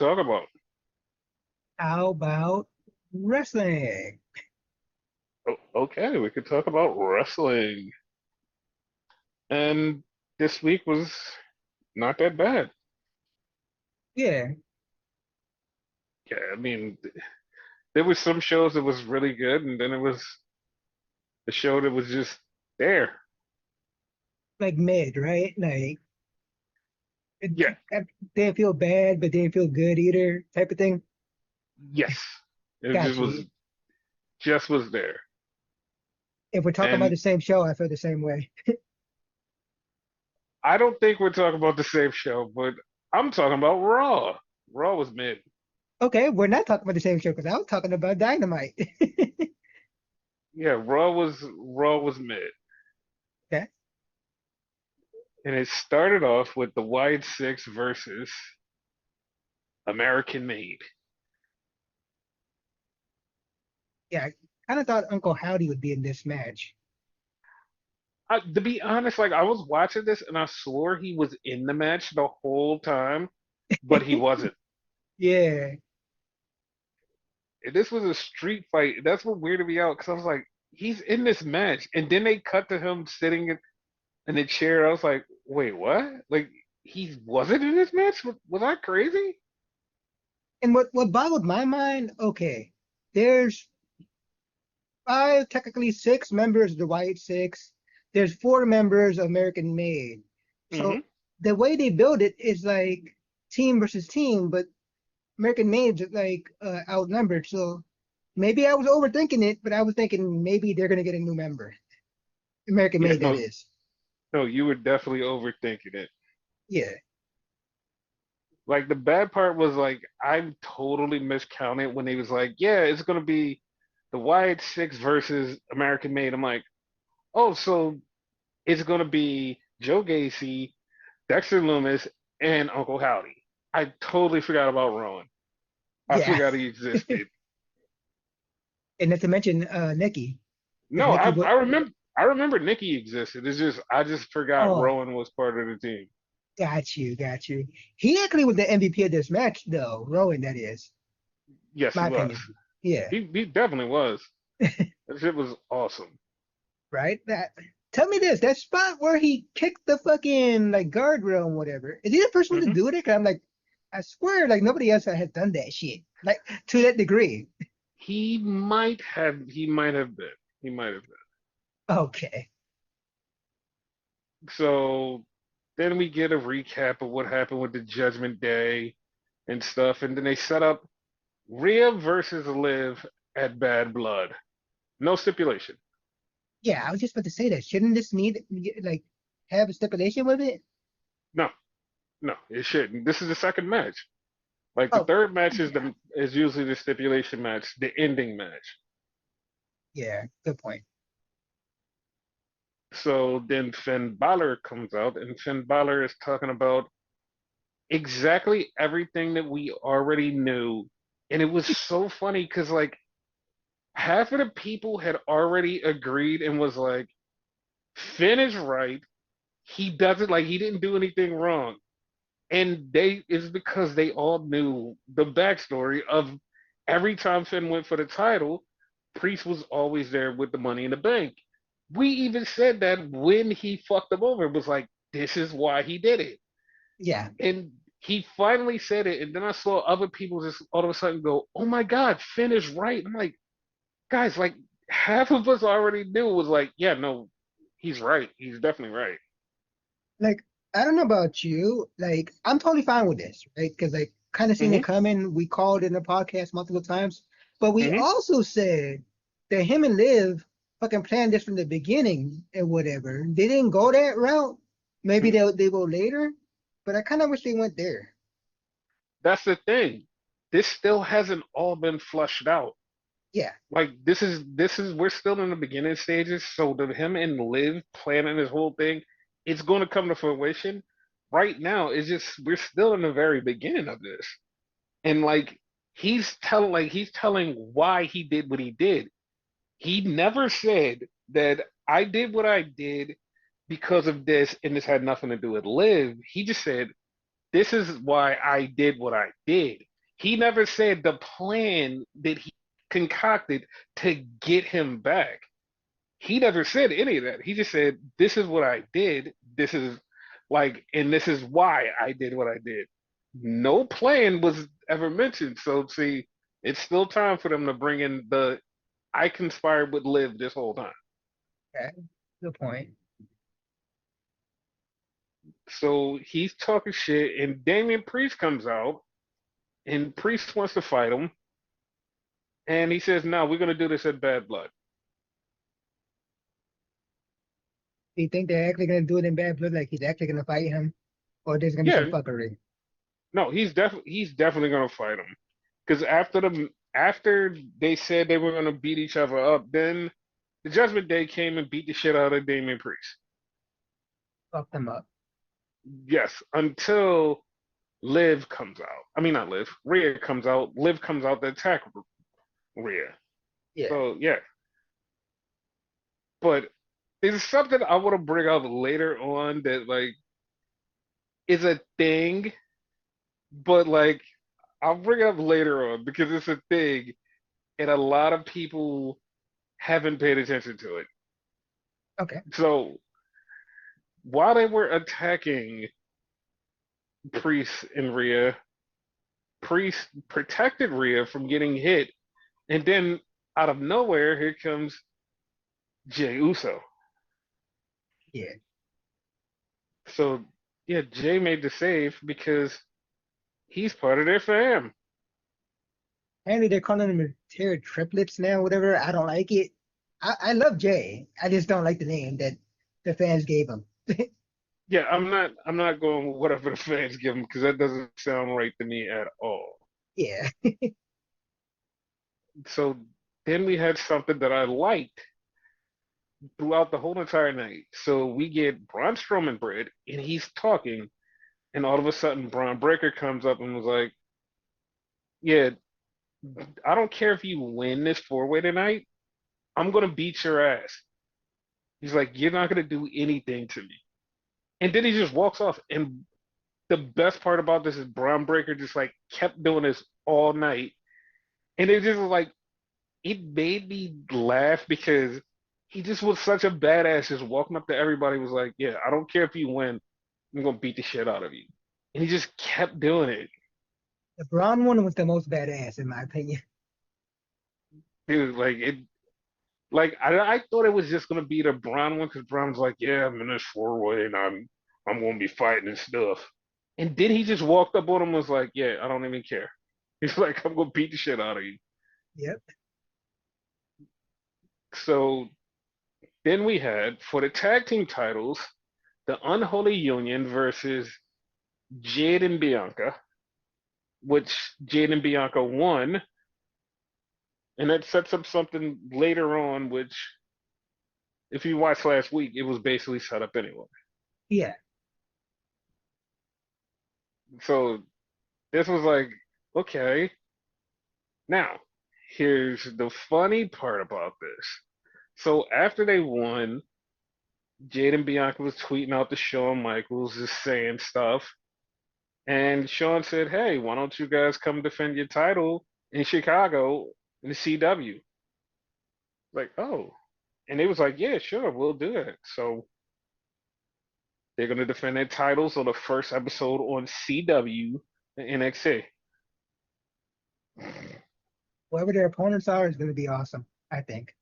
talk about? How about wrestling? Okay, we could talk about wrestling. And this week was not that bad. Yeah, Yeah, I mean, there was some shows that was really good, and then it was the show that was just there. like mid, right? Like Yeah, it didn't feel bad, but didn't feel good either, type of thing. yes. It just Got was you. just was there. If we're talking about And the same show, I feel the same way. I don't think we're talking about the same show, but I'm talking about Raw. Raw was mid. Okay, we're not talking about the same show because I was talking about Dynamite. Yeah, Raw was mid. Okay. And it started off with the Wide Six versus American Made. Yeah, I kind of thought Uncle Howdy would be in this match. To be honest, like I was watching this and I swore he was in the match the whole time, but he wasn't. Yeah. And this was a street fight. That's what weirded me out because I was like, he's in this match, and then they cut to him sitting in the chair. I was like, wait, what? Like he wasn't in this match? Was I crazy? And what boggled my mind, okay, there's five, technically six members of the White Six. There's four members of American Made. Hmm. So the way they build it is like team versus team, but American Made's like outnumbered. So maybe I was overthinking it, but I was thinking maybe they're gonna get a new member. American Yeah, Made, that no, is. no, you were definitely overthinking it. Yeah, Like the bad part was like I totally miscounted when they was like, yeah, it's gonna be the Wyatt Six versus American Made. I'm like, oh, so it's gonna be Joe Gacy, Dexter Loomis, and Uncle Howdy. I totally forgot about Rowan. I yeah. forgot he existed. And not to mention Nikki, because No, Nikki I would. I remember I remember Nikki existed. It's just I just forgot Oh, Rowan was part of the team. got you, got you. He actually was the MVP of this match, though. Rowan, that is, Yes, he my was. opinion. Yeah. He definitely was. That shit was awesome. Right? Tell me this, that spot where he kicked the fucking like guardrail and whatever. Is he the first one to Hmm. do it? 'Cause I'm like, I swear, like nobody else has done that shit. Like to that degree. He might have been. He might have been. Okay. So then we get a recap of what happened with the Judgment Day and stuff, and then they set up Rhea versus Liv at Bad Blood. No stipulation. Yeah, I was just about to say that. Shouldn't this need like have a stipulation with it? No, no, it shouldn't. This is the second match. Like the Oh, third match is yeah. the is usually the stipulation match, the ending match. Yeah, good point. So then Finn Balor comes out, and Finn Balor is talking about exactly everything that we already knew. And it was so funny because like half of the people had already agreed and was like, Finn is right. He doesn't like he didn't do anything wrong. And they it's because they all knew the backstory of every time Finn went for the title, Priest was always there with the money in the bank. We even said that when he fucked them over, it was like, this is why he did it. Yeah. And he finally said it, and then I saw other people just all of a sudden go, "Oh my God, Finn is right." I'm like, guys, like half of us already knew was like, yeah, no, he's right. He's definitely right. Like, I don't know about you. Like, I'm totally fine with this, right? Because like kind of seen it Hmm. coming. We called in the podcast multiple times, but we Hmm. also said that him and Liv fucking planned this from the beginning and whatever. They didn't go that route. Maybe they will later, but I kind of wish they went there. That's the thing. This still hasn't all been flushed out. Yeah, Like this is we're still in the beginning stages. So to him and Liv planning this whole thing, it's going to come to fruition. Right now, it's just we're still in the very beginning of this, and like he's telling why he did what he did. He never said that I did what I did because of this, and this had nothing to do with Liv. He just said this is why I did what I did. He never said the plan that he concocted to get him back. He never said any of that. He just said, "This is what I did. This is and this is why I did what I did." No plan was ever mentioned. So see, it's still time for them to bring in the I conspired with Liv this whole time. Okay, good point. So he's talking shit, and Damian Priest comes out, and Priest wants to fight him, and he says, "No, we're gonna do this at Bad Blood." Do you think they're actually gonna do it in Bad Blood? Like he's actually gonna fight him, or there's gonna be some Yeah, fuckery? no, he's definitely gonna fight him because after they said they were gonna beat each other up, then the Judgment Day came and beat the shit out of Damian Priest. Fuck them up. Yes, until Liv comes out. I mean, not Liv. Rhea comes out. Liv comes out to attack Rhea. Yeah. So yeah, but there's something I want to bring up later on that is a thing, but I'll bring it up later on because it's a thing, and a lot of people haven't paid attention to it. Okay. So while they were attacking Priest and Rhea, Priest protected Rhea from getting hit, and then out of nowhere, here comes Jey Uso. Yeah. So yeah, Jay made the save because he's part of their fam. Apparently they're calling them Terror triplets now, whatever. I don't like it. I love Jay. I just don't like the name that the fans gave him. Yeah, I'm not going with whatever the fans give him because that doesn't sound right to me at all. Yeah. So then we had something that I liked throughout the whole entire night. So we get Braun Strowman bread, and he's talking, and all of a sudden Braun Breaker comes up and was like, "Yeah, I don't care if you win this four-way tonight. I'm gonna beat your ass." He's like, "You're not gonna do anything to me." And then he just walks off. And the best part about this is Braun Breaker just kept doing this all night. And it just was it made me laugh because he just was such a badass, just walking up to everybody was like, "Yeah, I don't care if you win, I'm gonna beat the shit out of you." And he just kept doing it. The Braun one was the most badass, in my opinion. Dude, I thought it was just gonna be the Braun one because Braun's like, "Yeah, I'm in this four way and I'm gonna be fighting and stuff." And then he just walked up on him and was like, "Yeah, I don't even care." He's like, "I'm gonna beat the shit out of you." Yep. So then we had for the tag team titles, the Unholy Union versus Jade and Bianca, which Jade and Bianca won, and that sets up something later on, which if you watched last week, it was basically set up anyway. Yeah. So this was like, okay, now here's the funny part about this. So after they won, Jade and Bianca was tweeting out to Shawn Michaels, just saying stuff. And Shawn said, "Hey, why don't you guys come defend your title in Chicago in the CW?" Like, oh. And they was like, "Yeah, sure, we'll do it." So they're going to defend their titles on the first episode on CW and NXT. Whoever their opponents are is going to be awesome, I think.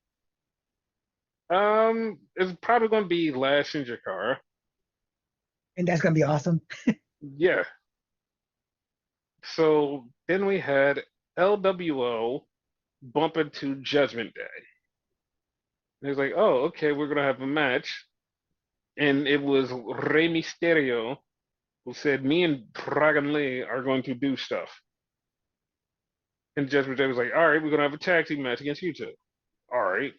It's probably going to be Lash and Jakara. And that's going to be awesome. Yeah. So then we had LWO bump into Judgment Day. And it was like, oh, okay, we're gonna have a match. And it was Rey Mysterio who said, "Me and Dragon Lee are going to do stuff." And Judgment Day was like, "All right, we're gonna have a tag team match against you two." All right.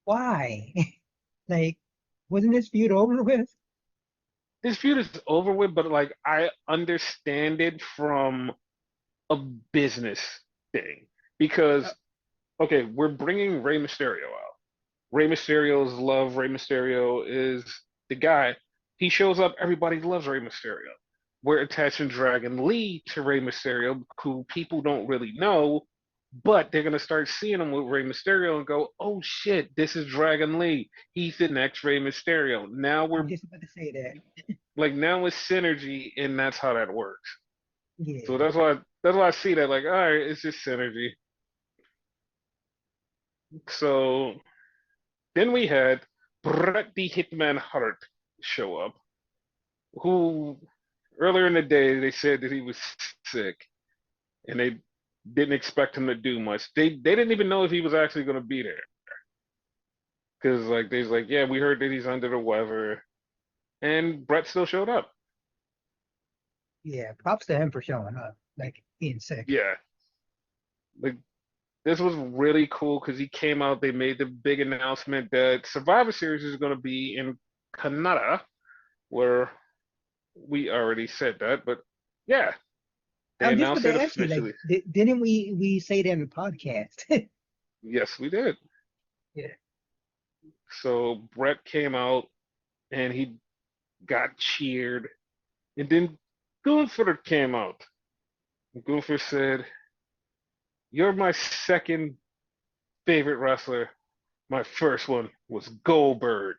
Why? Like, wasn't this feud over with? This feud is over with, but I understand it from a business thing Uh, because okay, we're bringing Rey Mysterio out. Rey Mysterio's love. Rey Mysterio is the guy. He shows up. Everybody loves Rey Mysterio. we're attaching Dragon Lee to Rey Mysterio, who people don't really know, but they're gonna start seeing him with Rey Mysterio and go, "Oh shit, this is Dragon Lee. He's the next Rey Mysterio." Now I'm we're just about to say that. like, now it's synergy, and that's how that works. So Yeah. that's why I see that like, all right, it's just synergy. So then we had Bret the Hitman Hart show up, who earlier in the day they said that he was sick and they didn't expect him to do much. They didn't even know if he was actually going to be there because like they's like, yeah, we heard that he's under the weather, and Bret still showed up. Yeah. Props to him for showing up, like being sick. Yeah, like this was really cool because he came out. They made the big announcement that Survivor Series is going to be in Canada, where we already said that, but yeah, I they was just about announced it to ask you, like, officially. didn't we say that in the podcast? Yes, we did. Yeah. So Brett came out and he got cheered, and then Gunther came out. Gunther said, "You're my second favorite wrestler. My first one was Goldberg."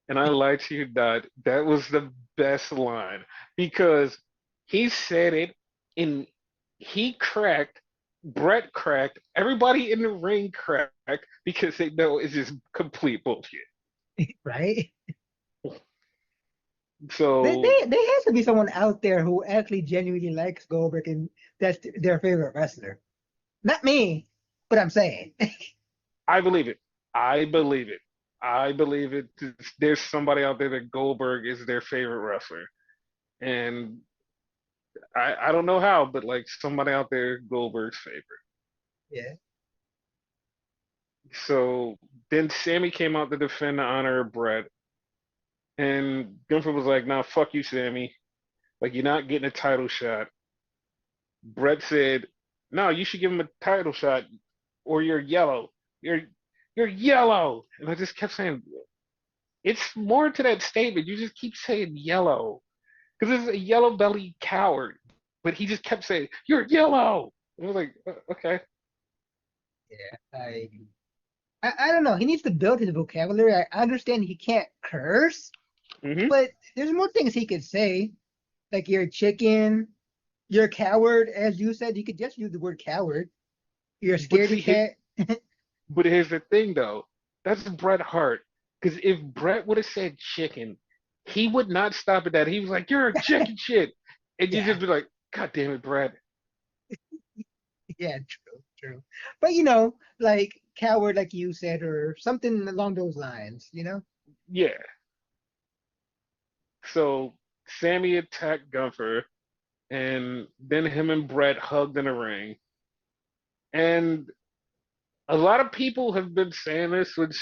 And I lied to you not. That was the best line because he said it and he cracked, Brett cracked, everybody in the ring cracked because they know it's just complete bullshit. Right? So There has to be someone out there who actually genuinely likes Goldberg and that's their favorite wrestler. Not me, but I'm saying. I believe it. I believe it. I believe it. There's somebody out there that Goldberg is their favorite wrestler. And I don't know how, but like somebody out there, Goldberg's favorite. Yeah. So then Sammy came out to defend the honor of Brett, and Gunther was like, "Nah, fuck you, Sammy. Like you're not getting a title shot." Brett said, "No, you should give him a title shot, or you're yellow. You're you're yellow." And I just kept saying, "It's more to that statement. You just keep saying yellow because this is a yellow belly coward." But he just kept saying, "You're yellow." And I was like, "Okay." Yeah. I don't know. He needs to build his vocabulary. I understand he can't curse, Hmm. but there's more things he could say. Like you're a chicken, you're a coward, as you said, you could just use the word coward. You're a But see, scaredy cat. but here's the thing though. That's Bret Hart. Because if Bret would have said chicken, he would not stop at that. He was like, "You're a chicken shit," and you Yeah, just be like, "God damn it, Bret." yeah, true. But like coward, like you said, or something along those lines. Yeah. So Sammy attacked Gunther, and then him and Bret hugged in the ring. And a lot of people have been saying this, which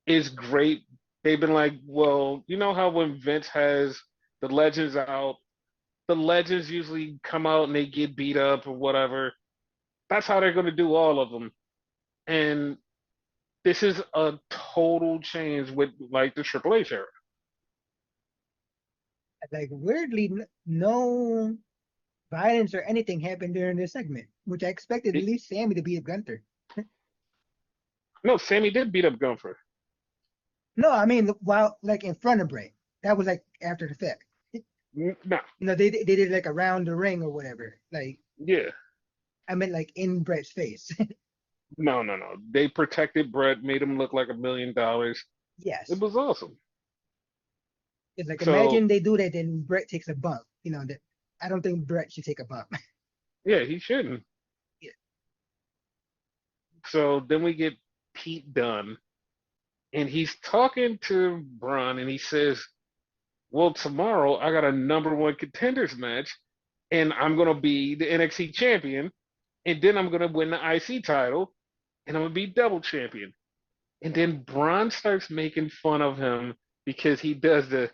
is great. They've been like, well, you know how when Vince has the legends out, the legends usually come out and they get beat up or whatever. That's how they're going to do all of them. And this is a total change with like the Triple H era. Like weirdly, no violence or anything happened during this segment, which I expected at It, least Sammy to beat up Gunther. no, Sammy did beat up Gunther. No, I mean while like in front of Bray, that was like after the fact. No, They did like around the ring or whatever. Like yeah, I meant like in Brett's face. no, no, no. They protected Brett, made him look like $1 million. It Yes, was awesome. it's like So imagine they do that, then Brett takes a bump. That I don't think Brett should take a bump. yeah, he shouldn't. Yeah. So then we get Pete Dunne, and he's talking to Bron, and he says, "Well, tomorrow I got a number one contenders match, and I'm gonna be the NXT champion, and then I'm gonna win the IC title, and I'm gonna be double champion." And then Braun starts making fun of him because he does the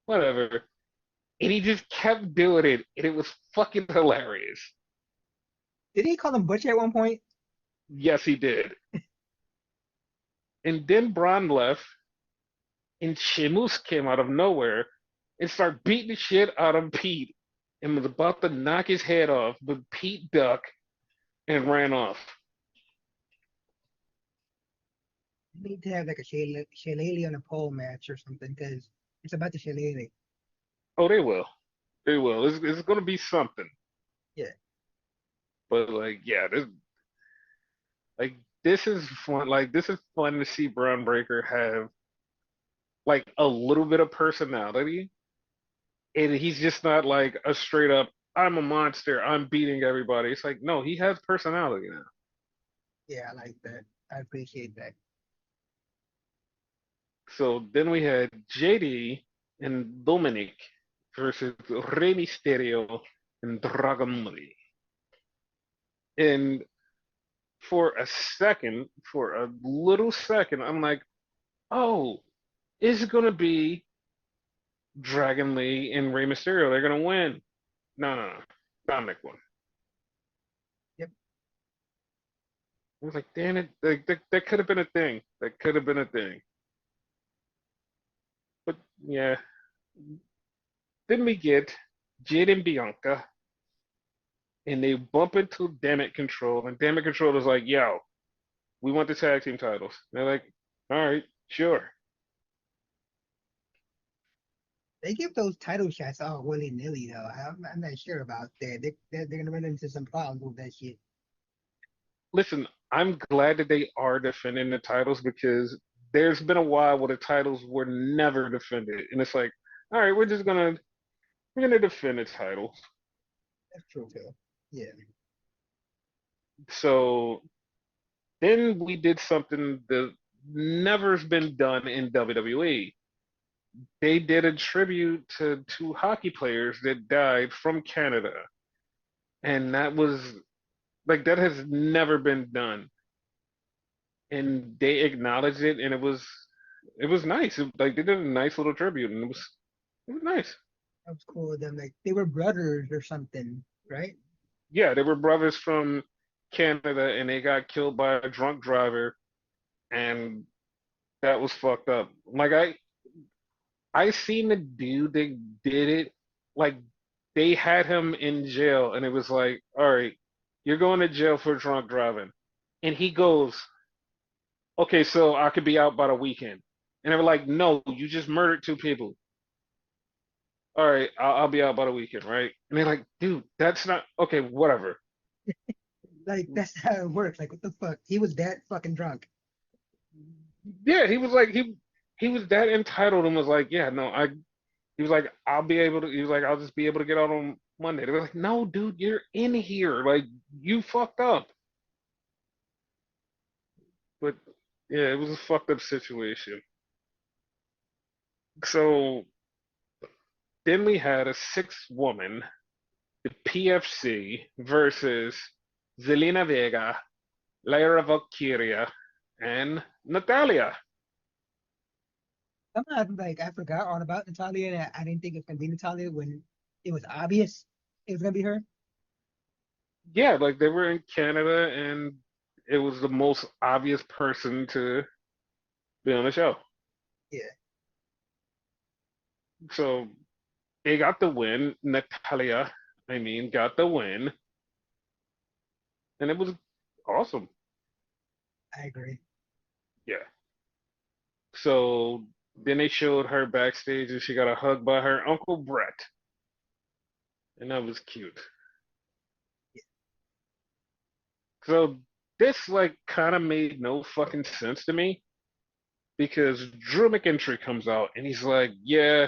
whatever. And he just kept doing it. And it was fucking hilarious. Did he call him Butcher at one point? Yes, he did. And then Braun left and Sheamus came out of nowhere and start beating the shit out of Pete and was about to knock his head off, but Pete ducked and ran off. We need to have like a shillelagh on a pole match or something because it's about the shillelagh. Oh, they will. They will. It's going to be something. Yeah, But like, yeah, like this is fun. Like this is fun to see Braun Breaker have like a little bit of personality, and he's just not like a straight up I'm a monster, I'm beating everybody. It's like no, he has personality now. yeah, I like that. I appreciate that. So then we had JD and Dominic versus Rey Mysterio and Dragon Lee. And for a second, for a little second, I'm like, oh, is it gonna be Dragon Lee and Rey Mysterio? They're gonna win. No, no, no. Dominic won. Yep, I was like, damn it, that could have been a thing. That could have been a thing. But yeah, then we get Jade and Bianca, and they bump into Damage Control, and Damage Control is like, yo, we want the tag team titles. And they're like, all right, sure. they give those title shots all willy nilly though. I'm not sure about that. They're gonna run into some problems with that shit. Listen, I'm glad that they are defending the titles because there's been a while where the titles were never defended, and it's like, all right, we're gonna defend the titles. That's true too. Yeah, So then we did something that never's been done in WWE. They did a tribute to two hockey players that died from Canada, and that was like that has never been done. And they acknowledged it, and it was nice. Like they did a nice little tribute, and it was nice. that was cool of them. Like they were brothers or something, right? Yeah, they were brothers from Canada, and they got killed by a drunk driver, and that was fucked up. Like I seen the dude that did it. Like they had him in jail, and it was like, all right, you're going to jail for drunk driving, and he goes, okay, so I could be out by the weekend, and they were like, no, you just murdered two people. All right, I'll be out by the weekend, right? And they're like, dude, that's not okay. Whatever. Like that's how it works. Like what the fuck? He was that fucking drunk. Yeah, he was like he was that entitled and was like, yeah, no, I. He was like, I'll be able to. He was like, I'll just be able to get out on Monday. They were like, no, dude, you're in here. Like you fucked up. But yeah, it was a fucked up situation. So then we had a sixth woman, the PFC versus Zelina Vega, Lyra Valkyria, and Natalia. Somehow like I forgot all about Natalia and I didn't think it was gonna be Natalia when it was obvious it was gonna be her. Yeah, like they were in Canada and it was the most obvious person to be on the show. Yeah. So they got the win. Natalia, I mean, got the win, and it was awesome. I agree. Yeah. So then they showed her backstage and she got a hug by her Uncle Brett, and that was cute. So this like kind of made no fucking sense to me because Drew McIntyre comes out and he's like, "Yeah,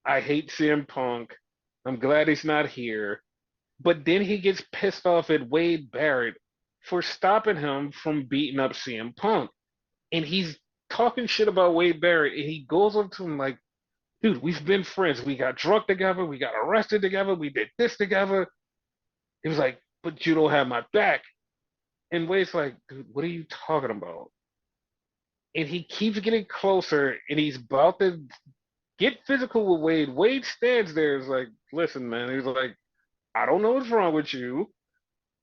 I hate CM Punk. I'm glad he's not here." But then he gets pissed off at Wade Barrett for stopping him from beating up CM Punk. And he's talking shit about Wade Barrett and he goes up to him like, dude, we've been friends. We got drunk together. We got arrested together. We did this together. He was like, but you don't have my back. And Wade's like, dude, what are you talking about? And he keeps getting closer and he's about to get physical with Wade. Wade stands there and is like, listen, man. He's like, I don't know what's wrong with you.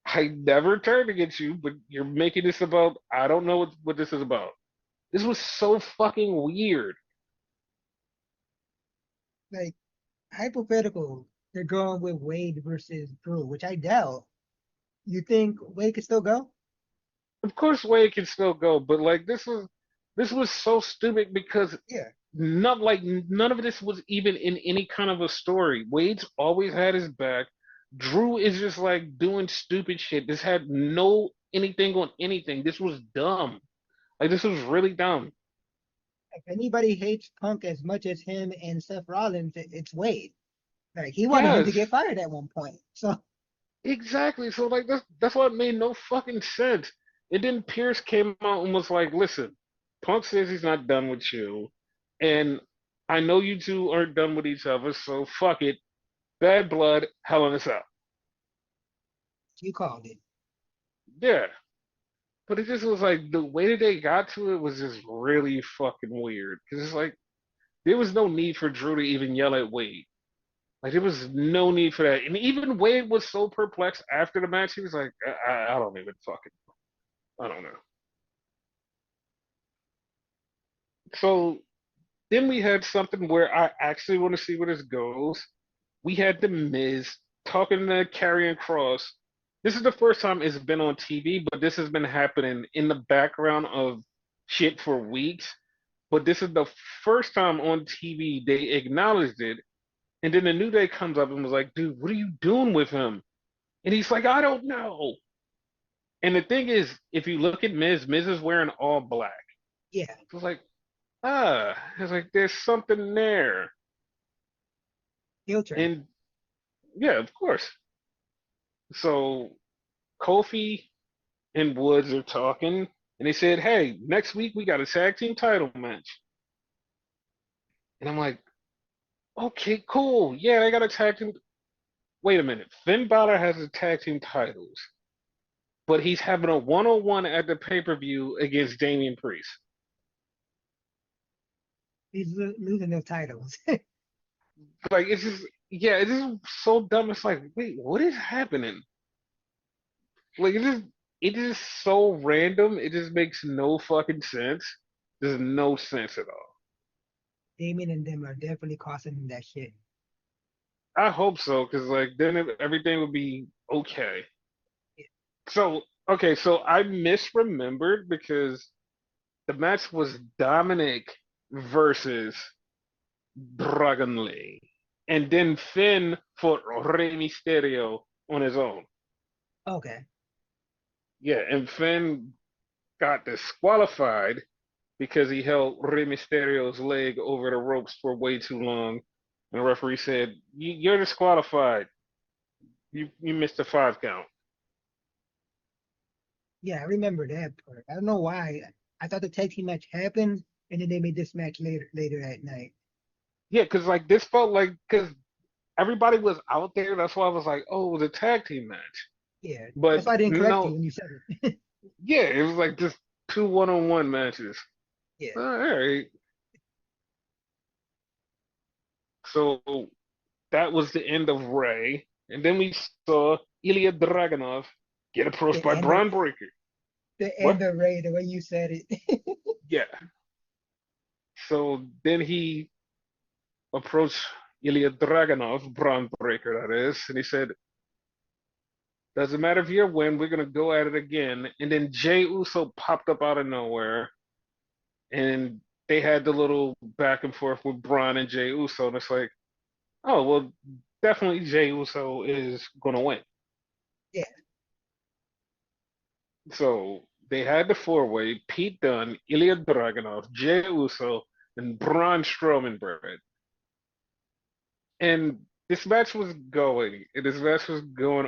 I never turned against you, but you're making this about, I don't know what this is about. This was so fucking weird. like hypothetical, they're going with Wade versus Drew, which I doubt. You think Wade could still go? Of course, Wade can still go, but like this was so stupid because Yeah. none of this was even in any kind of a story. Wade's always had his back. Drew is just like doing stupid shit. This had no anything on anything. This was dumb. Like this was really dumb. If anybody hates Punk as much as him and Seth Rollins, it's Wade. Like he wanted him to Yes, get fired at one point. So exactly. So like that's why it made no fucking sense. And then Pierce came out and was like, "Listen, Punk says he's not done with you, and I know you two aren't done with each other, so fuck it. Bad blood, Hell in a Cell." you called it. Yeah, but it just was like the way that they got to it was just really fucking weird. Because it's like there was no need for Drew to even yell at Wade. Like there was no need for that. And even Wade was so perplexed after the match. He was like, I don't even fucking, I don't know. So then we had something where I actually want to see where this goes. We had the Miz talking to Karrion Cross. This is the first time it's been on TV, but this has been happening in the background of shit for weeks. But this is the first time on TV they acknowledged it. And then the New Day comes up and was like, dude, what are you doing with him? And he's like, I don't know. And the thing is, if you look at Miz, Miz is wearing all black. Yeah, So it's like, it's like there's something there. heel turn. And yeah, of course. So Kofi and Woods are talking, and they said, hey, next week we got a tag team title match. And I'm like, okay, cool. Yeah, they got a tag team. Wait a minute. Finn Balor has the tag team titles, but he's having a one-on-one at the pay-per-view against Damian Priest. He's losing those titles. Like it's just yeah, it is so dumb. It's like, wait, what is happening? Like it is so random. It just makes no fucking sense. There's no sense at all. Damien and them are definitely costing him that shit. I hope so, because like then everything would be okay. So okay, so I misremembered because the match was Dominic versus Dragon Lee, and then Finn fought Rey Mysterio on his own. Okay. Yeah, and Finn got disqualified because he held Rey Mysterio's leg over the ropes for way too long. And the referee said, "You're disqualified. You missed a 5 count." Yeah, I remember that part. I don't know why. I thought the tag team match happened and then they made this match later that night. Yeah, because like this felt like because everybody was out there. That's why I was like, oh, it was a tag team match. Yeah. But That's why I didn't correct you no, when you said it. yeah, it was like just two one-on-one matches. Yeah. All right. So that was the end of Ray. And then we saw Ilya Dragunov get approached The by end of Braun Breaker. the What? end of Ray, the way you said it. Yeah. So then he approached Ilya Dragunov, Braun Breaker, that is, and he said, doesn't matter if you win, we're going to go at it again. And then Jay Uso popped up out of nowhere, and they had the little back and forth with Braun and Jay Uso. And it's like, oh, well, definitely Jay Uso is going to win. Yeah. So they had the four-way: Pete Dunne, Ilya Dragunov, Jey Uso, and Braun Strowman. Brad. And this match was going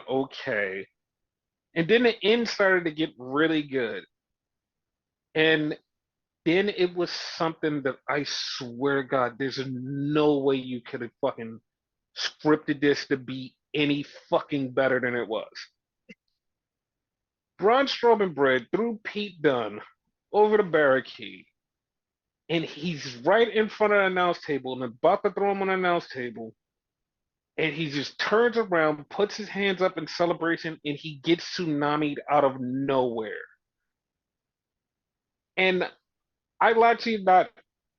okay. And then the end started to get really good. And then it was something that I swear to God, there's no way you could have fucking scripted this to be any fucking better than it was. Braun Strowman Bread threw Pete Dunne over the barricade, and he's right in front of the announce table and about to throw him on the announce table, and he just turns around, puts his hands up in celebration, and he gets tsunamied out of nowhere. And I lie to you not,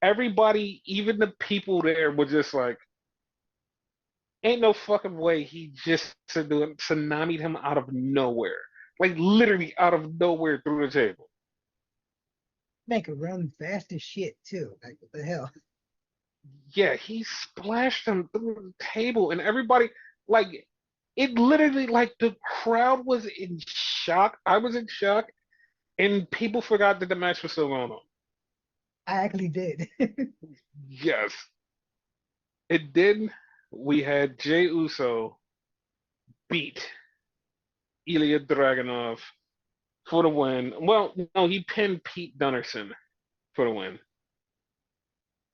everybody, even the people there, were just like, Ain't no fucking way he just tsunami'd him out of nowhere. Like literally out of nowhere through the table. Man could run fast as shit too. Like what the hell? Yeah, he splashed him through the table and everybody like it literally like the crowd was in shock. I was in shock and people forgot that the match was still going on. I actually did. Yes. It did. We had Jey Uso beat Ilya Dragunov for the win. Well, no, he pinned Pete Dunnerson for the win.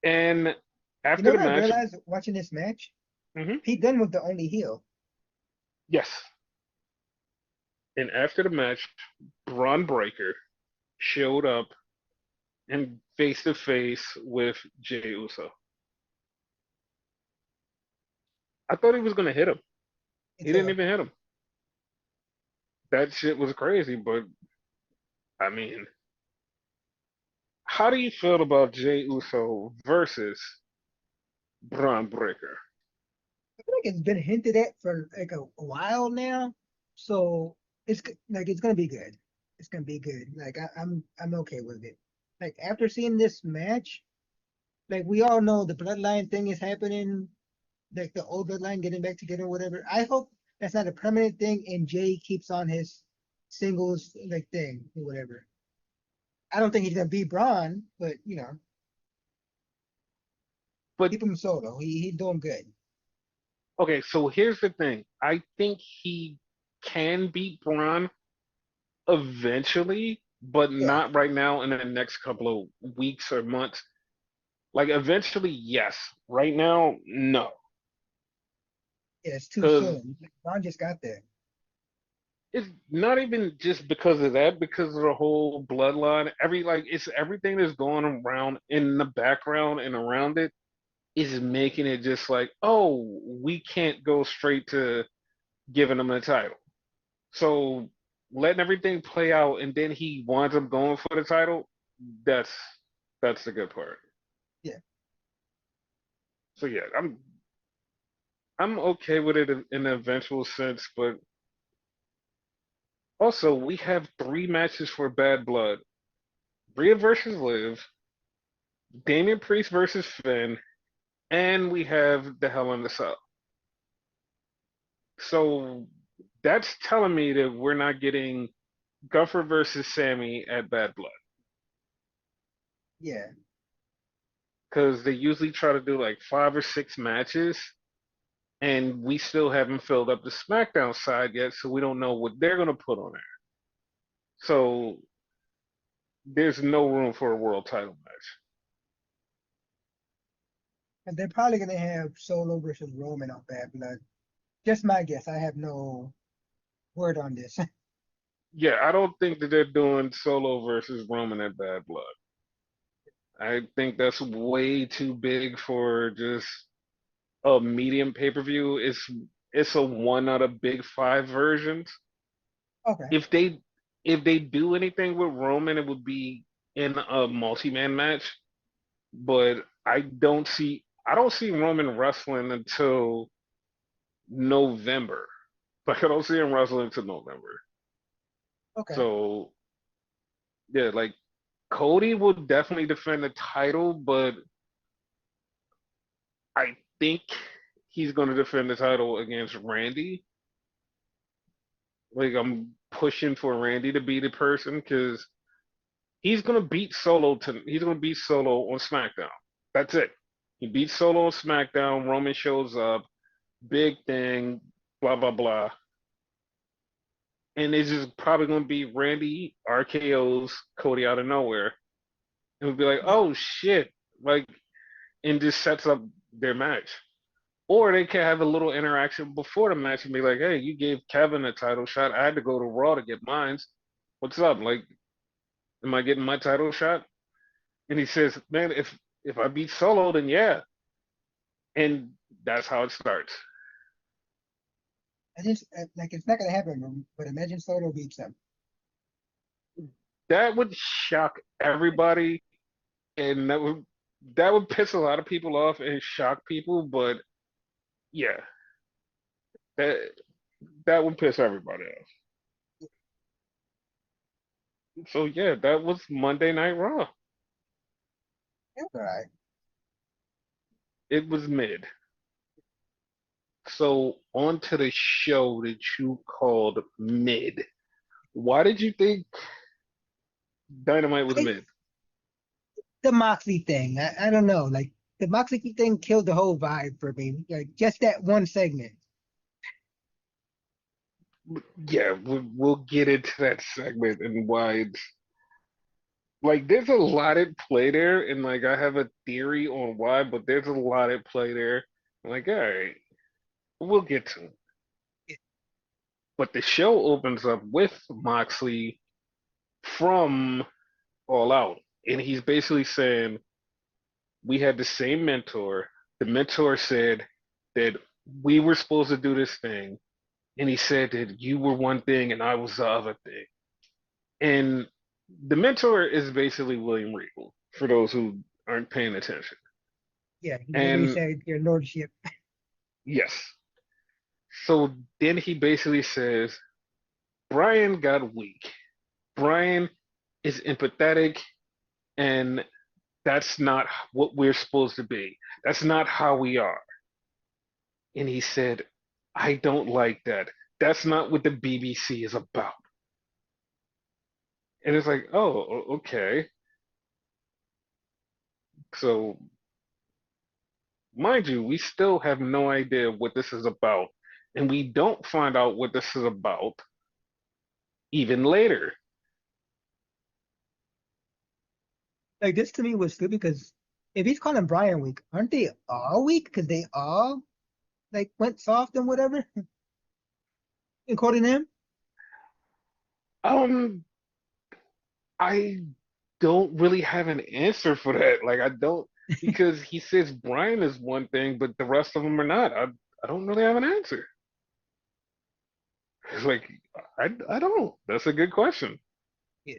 And You after know the what I match, realized watching this match? mhm, Pete Dunne was the only heel. yes. And after the match, Braun Breaker showed up and face to face with Jey Uso. I thought he was gonna hit him. He It's didn't even hit him. That shit was crazy, but I mean, how do you feel about Jey Uso versus Braun Breaker? I feel like it's been hinted at for like a while now. So like it's gonna be good. It's gonna be good. Like I'm okay with it. Like after seeing this match, like we all know the bloodline thing is happening, like the old bloodline getting back together, whatever. I hope that's not a permanent thing and Jay keeps on his singles like thing or whatever. I don't think he's gonna beat Braun, but But keep him solo. He's doing good. okay, so here's the thing. I think he can beat Braun eventually, but Yeah, not right now in the next couple of weeks or months. Like eventually, yes. Right now, no. yeah, it's too Because soon. Like, Braun just got there. it's not even just because of that, because of the whole bloodline. It's everything that's going around in the background and around it is making it just like, oh, we can't go straight to giving him a title. So letting everything play out and then he winds up going for the title, that's that's the good part. Yeah. So yeah, I'm okay with it in the eventual sense, but also we have three matches for Bad Blood. Rhea versus Liv, Damian Priest versus Finn, and we have the Hell in the Cell. So that's telling me that we're not getting Gunther versus Sammy at Bad Blood. Yeah. Because they usually try to do like 5 or 6 matches, and we still haven't filled up the SmackDown side yet, so we don't know what they're gonna put on there. So there's no room for a world title match. And they're probably gonna have Solo versus Roman on Bad Blood. Just my guess. I have no word on this. Yeah, I don't think that they're doing Solo versus Roman at Bad Blood. I think that's way too big for just a medium pay-per-view. It's a one out of big five versions. Okay. If they do anything with Roman, it would be in a multi-man match. But I don't see Roman wrestling until November. Like I don't see him wrestling until November. Okay. So yeah, like Cody will definitely defend the title, but I think he's going to defend the title against Randy. Like I'm pushing for Randy to be the person because he's gonna beat Solo on SmackDown. That's it. He beats Solo on SmackDown. Roman shows up, big thing, blah blah blah, and it's just probably gonna be Randy RKO's Cody out of nowhere. It would be like, Yeah. oh shit, like, and just sets up their match. Or they can have a little interaction before the match and be like, hey, you gave Kevin a title shot. I had to go to Raw to get mine. What's up? Like, am I getting my title shot? And he says, man, if I beat Solo, then yeah. And that's how it starts. I just like it's not gonna happen, but imagine Solo beats him. That would shock everybody, and that would piss a lot of people off and shock people. But yeah, That that would piss everybody off. So yeah, that was Monday Night Raw. All right. It was mid. So on to the show that you called mid. Why did you think Dynamite was I, mid? the Moxley thing, I don't know. Like the Moxley thing killed the whole vibe for me. Like just that one segment. Yeah, we'll get into that segment and why it's like there's a lot at play there, and like I have a theory on why, but there's a lot at play there. Like, all right, we'll get to it. But the show opens up with Moxley from All Out, and he's basically saying we had the same mentor. The mentor said that we were supposed to do this thing, and he said that you were one thing and I was the other thing. And the mentor is basically William Regal, for those who aren't paying attention. Yeah, he literally And said, "Your Lordship." yes, so then he basically says, Brian got weak. Brian is empathetic, and that's not what we're supposed to be. That's not how we are. And he said, I don't like that. That's not what the BBC is about. And it's like, oh, okay. So, mind you, we still have no idea what this is about. And we don't find out what this is about even later. Like this to me was stupid because if he's calling Brian weak, aren't they all weak? Because they all like went soft and whatever, according to him. Um, I don't really have an answer for that. Like, I don't, because he says Brian is one thing, but the rest of them are not. I don't really have an answer. It's like, I don't. That's a good question. Yeah.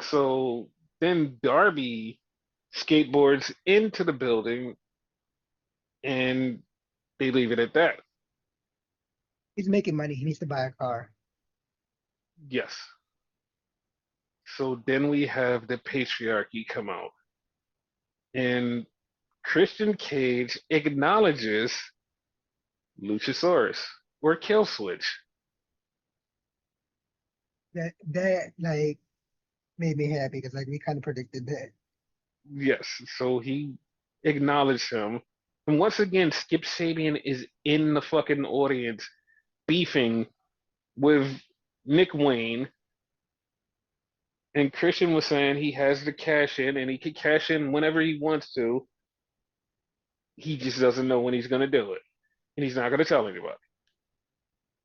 So then Darby skateboards into the building and they leave it at that. He's making money. He needs to buy a car. Yes. So then we have the patriarchy come out. And Christian Cage acknowledges Luchasaurus or Kill Switch. That like made me happy because like we kind of predicted that. Yes. So he acknowledged him. And once again, Skip Sabian is in the fucking audience beefing with Nick Wayne. And Christian was saying he has the cash in and he can cash in whenever he wants to. He just doesn't know when he's going to do it. And he's not going to tell anybody.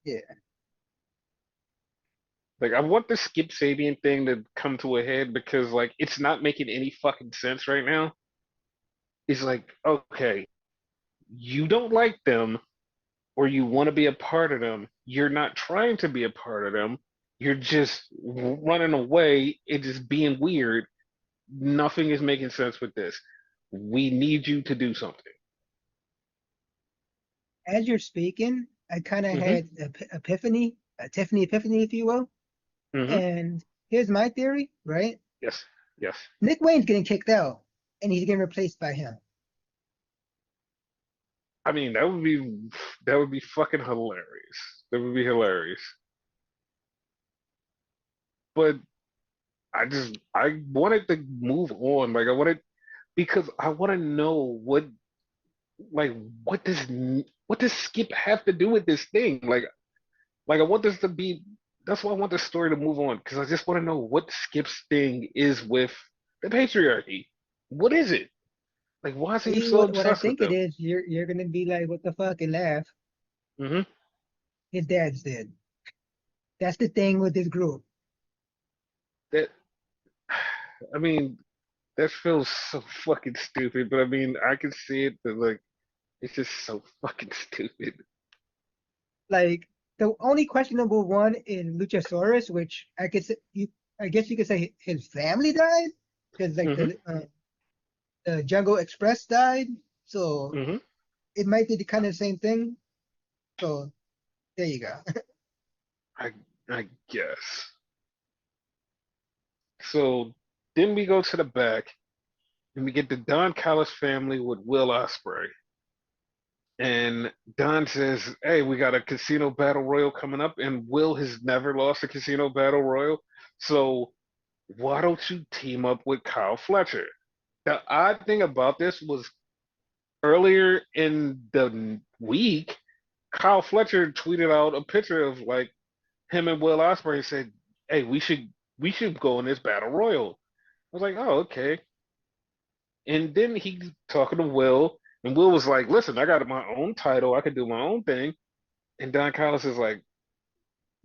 Yeah. Like, I want the Skip Sabian thing to come to a head because, like, it's not making any fucking sense right now. It's like, okay, you don't like them or you want to be a part of them. You're not trying to be a part of them. You're just running away and just being weird. Nothing is making sense with this. We need you to do something. As you're speaking, I kind of Hmm. had epiphany, a Tiffany epiphany, if you will. Hmm. And here's my theory, right? Yes. Yes. Nick Wayne's getting kicked out, and he's getting replaced by him. I mean, that would be fucking hilarious. That would be hilarious. But I wanted to move on. Like I wanted because I want to know like what does what does Skip have to do with this thing? Like I want this to be. That's why I want the story to move on because I just want to know what Skip's thing is with the patriarchy. What is it? Like why is Tell he you so what I obsessed with think it them? is. You're gonna be like, what the fuck, and laugh. Hmm. His dad's dead. That's the thing with this group. That I mean that feels so fucking stupid, but I mean I can see it, but like it's just so fucking stupid. Like the only questionable one in Luchasaurus, which I guess you could say his family died because like Hmm. the Jungle Express died, so Hmm. it might be the kind of same thing. So there you go. I I guess. So then we go to the back and we get the Don Callis family with Will Ospreay. And Don says, "Hey, we got a casino battle royal coming up, and Will has never lost a casino battle royal. So why don't you team up with Kyle Fletcher?" The odd thing about this was earlier in the week, Kyle Fletcher tweeted out a picture of like him and Will Ospreay and said, "Hey, we should go in this battle royal." I was like, "Oh, okay." And then he's talking to Will, and Will was like, "Listen, I got my own title. I can do my own thing." And Don Callis is like,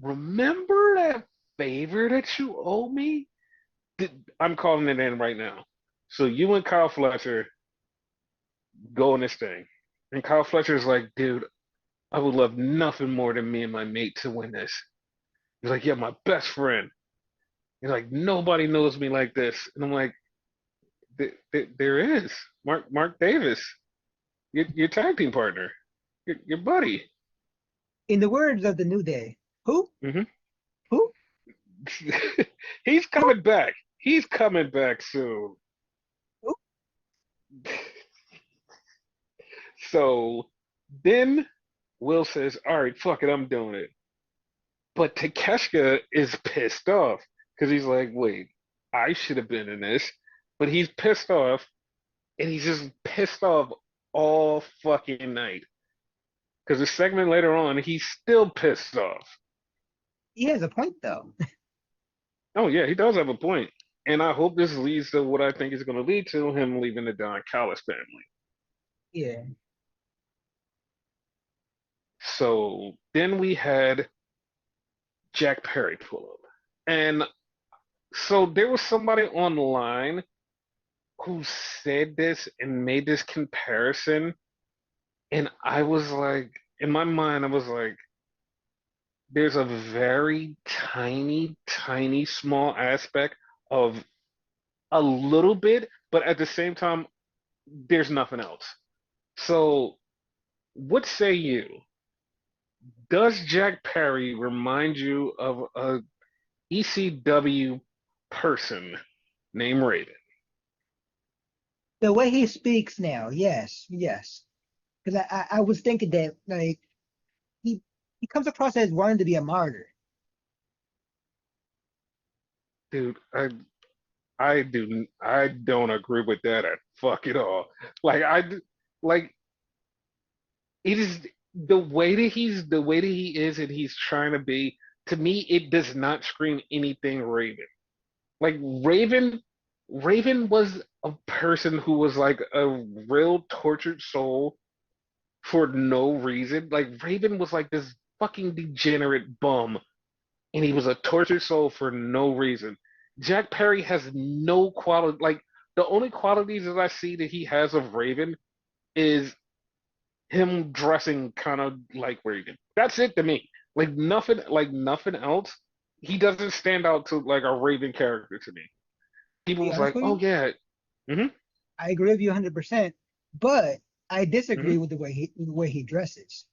"Remember that favor that you owe me? I'm calling it in right now. So you and Kyle Fletcher go in this thing." And Kyle Fletcher is like, "Dude, I would love nothing more than me and my mate to win this." He's like, "Yeah, my best friend." He's like, "Nobody knows me like this." And I'm like, There is Mark Davis, your tag team partner, your buddy." In the words of the New Day, who? Hmm. Who? He's Who? coming back. He's coming back soon. Who? So then Will says, "All right, fuck it, I'm doing it." But Takeshita is pissed off because he's like, "Wait, I should have been in this." But he's pissed off, and he's just pissed off all fucking night. Because the segment later on, he's still pissed off. He has a point though. Oh yeah, he does have a point. And I hope this leads to what I think is going to lead to him leaving the Don Callis family. Yeah. So then we had Jack Perry pull up. And so there was somebody online who said this and made this comparison. And I was like, in my mind, I was like, there's a very tiny, tiny, small aspect of a little bit, but at the same time, there's nothing else. So, what say you? Does Jack Perry remind you of a ECW person named Raven? The way he speaks now, yes, yes. Because I was thinking that like he he comes across as wanting to be a martyr. Dude, I don't agree with that at fuck at all. Like like it is the way that he is and he's trying to be, to me it does not scream anything Raven. Like Raven was a person who was like a real tortured soul for no reason. Like Raven was like this fucking degenerate bum, and he was a tortured soul for no reason. Jack Perry has no quality. Like the only qualities that I see that he has of Raven is him dressing kind of like Raven. That's it to me. Like nothing else. He doesn't stand out to like a Raven character to me. To People be was honest like, with "Oh you, yeah, hmm I agree with you 100%, but I hmm disagree with the way he dresses.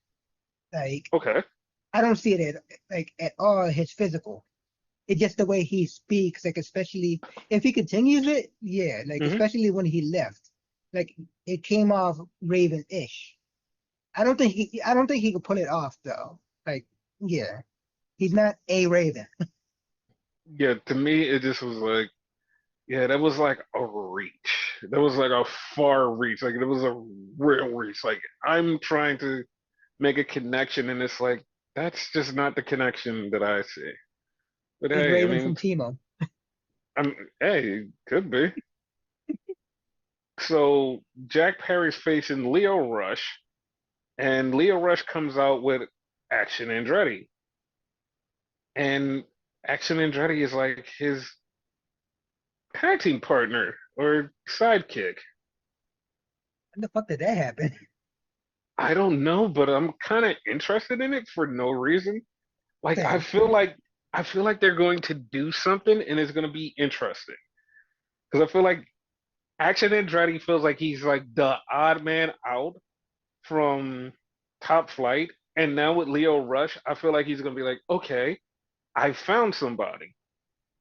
Like okay, I don't see it at all his physical. It's just the way he speaks, like especially if he continues it, yeah, like hmm especially when he left, like it came off Raven-ish. I don't think he could pull it off though. Like, yeah, he's not a Raven. yeah." To me, it just was like, yeah, that was like a reach. That was like a far reach. Like it was a real reach. Like I'm trying to make a connection, and it's like that's just not the connection that I see. But He's hey, I Raven mean, from Timo. hey, could be. So Jack Perry's facing Leo Rush, and Leo Rush comes out with Action Andretti, and Action Andretti is like his tag team partner or sidekick. When the fuck did that happen? I don't know, but I'm kind of interested in it for no reason. Like Same. I feel like they're going to do something and it's going to be interesting. Because I feel like Action Andretti feels like he's like the odd man out from Top Flight, And now with Leo Rush, I feel like he's gonna be like, okay, I found somebody.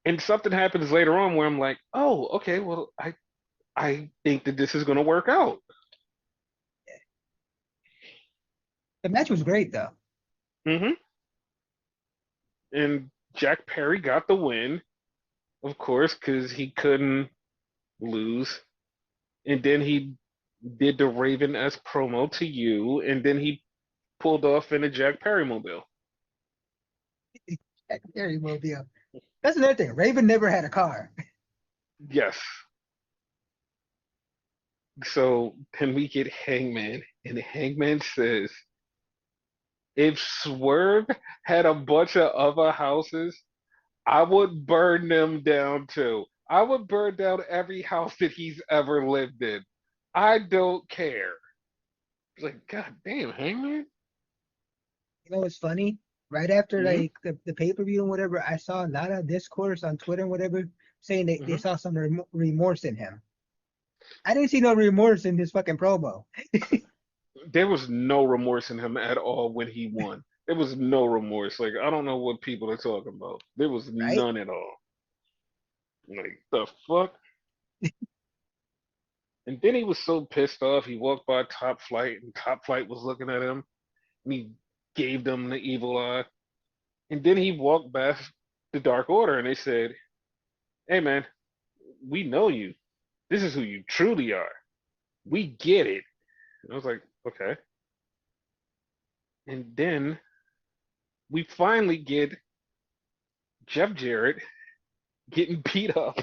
And something happens later on where I'm like, oh, okay, well, I think that this is gonna work out. The match was great though. Hmm. And Jack Perry got the win, of course, because he couldn't lose. And then he did the Raven S promo to you, and then he pulled off in a Jack Perry mobile. Very mobile. That's another thing. Raven never had a car. Yes. So then we get Hangman, and Hangman says, if Swerve had a bunch of other houses, I would burn them down too. I would burn down every house that he's ever lived in. I don't care. It's like, God damn, Hangman. You know what's funny? Right after Hmm. like the pay-per-view and whatever, I saw a lot of discourse on Twitter and whatever saying they Hmm. saw some remorse in him. I didn't see no remorse in this fucking promo. There was no remorse in him at all when he won. There was no remorse. Like, I don't know what people are talking about. There was Right? none at all. Like, the fuck? And then he was so pissed off, he walked by Top Flight, and Top Flight was looking at him, and he gave them the evil eye. And then he walked past the Dark Order, and they said, hey, man, we know you. This is who you truly are. We get it. And I was like, okay. And then we finally get Jeff Jarrett getting beat up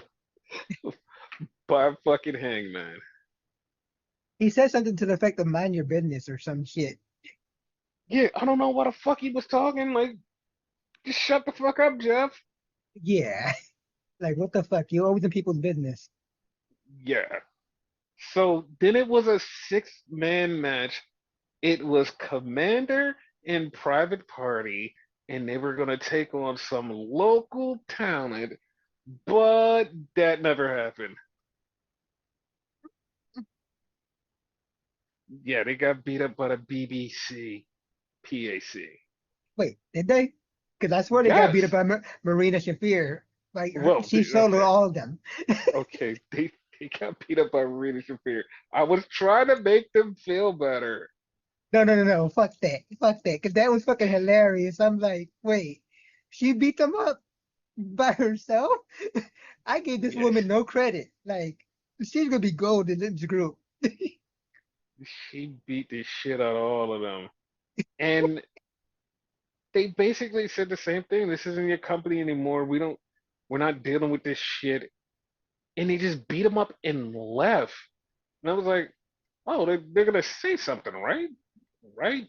by a fucking Hangman. He said something to the effect of mind your business or some shit. Yeah, I don't know what the fuck he was talking. Like, just shut the fuck up, Jeff. Yeah. Like what the fuck? You always in people's business. Yeah. So then it was a six-man match. It was Commander and Private Party, and they were going to take on some local talent, but that never happened. Yeah, they got beat up by the BBC PAC. Wait, did they? Because I swear they got Yes. beat up by Marina Shafir. Like Well, she soloed okay, all of them. okay. They got beat up by Rita Shafir. I was trying to make them feel better. No, no, no, no. Fuck that. Fuck that. Because that was fucking hilarious. I'm like, wait, she beat them up by herself? I gave this Yes, woman no credit. Like, she's gonna be gold in this group. she beat the shit out of all of them, and they basically said the same thing. This isn't your company anymore. We're not dealing with this shit. And they just beat them up and left. And I was like, oh, they're gonna say something, right? Right?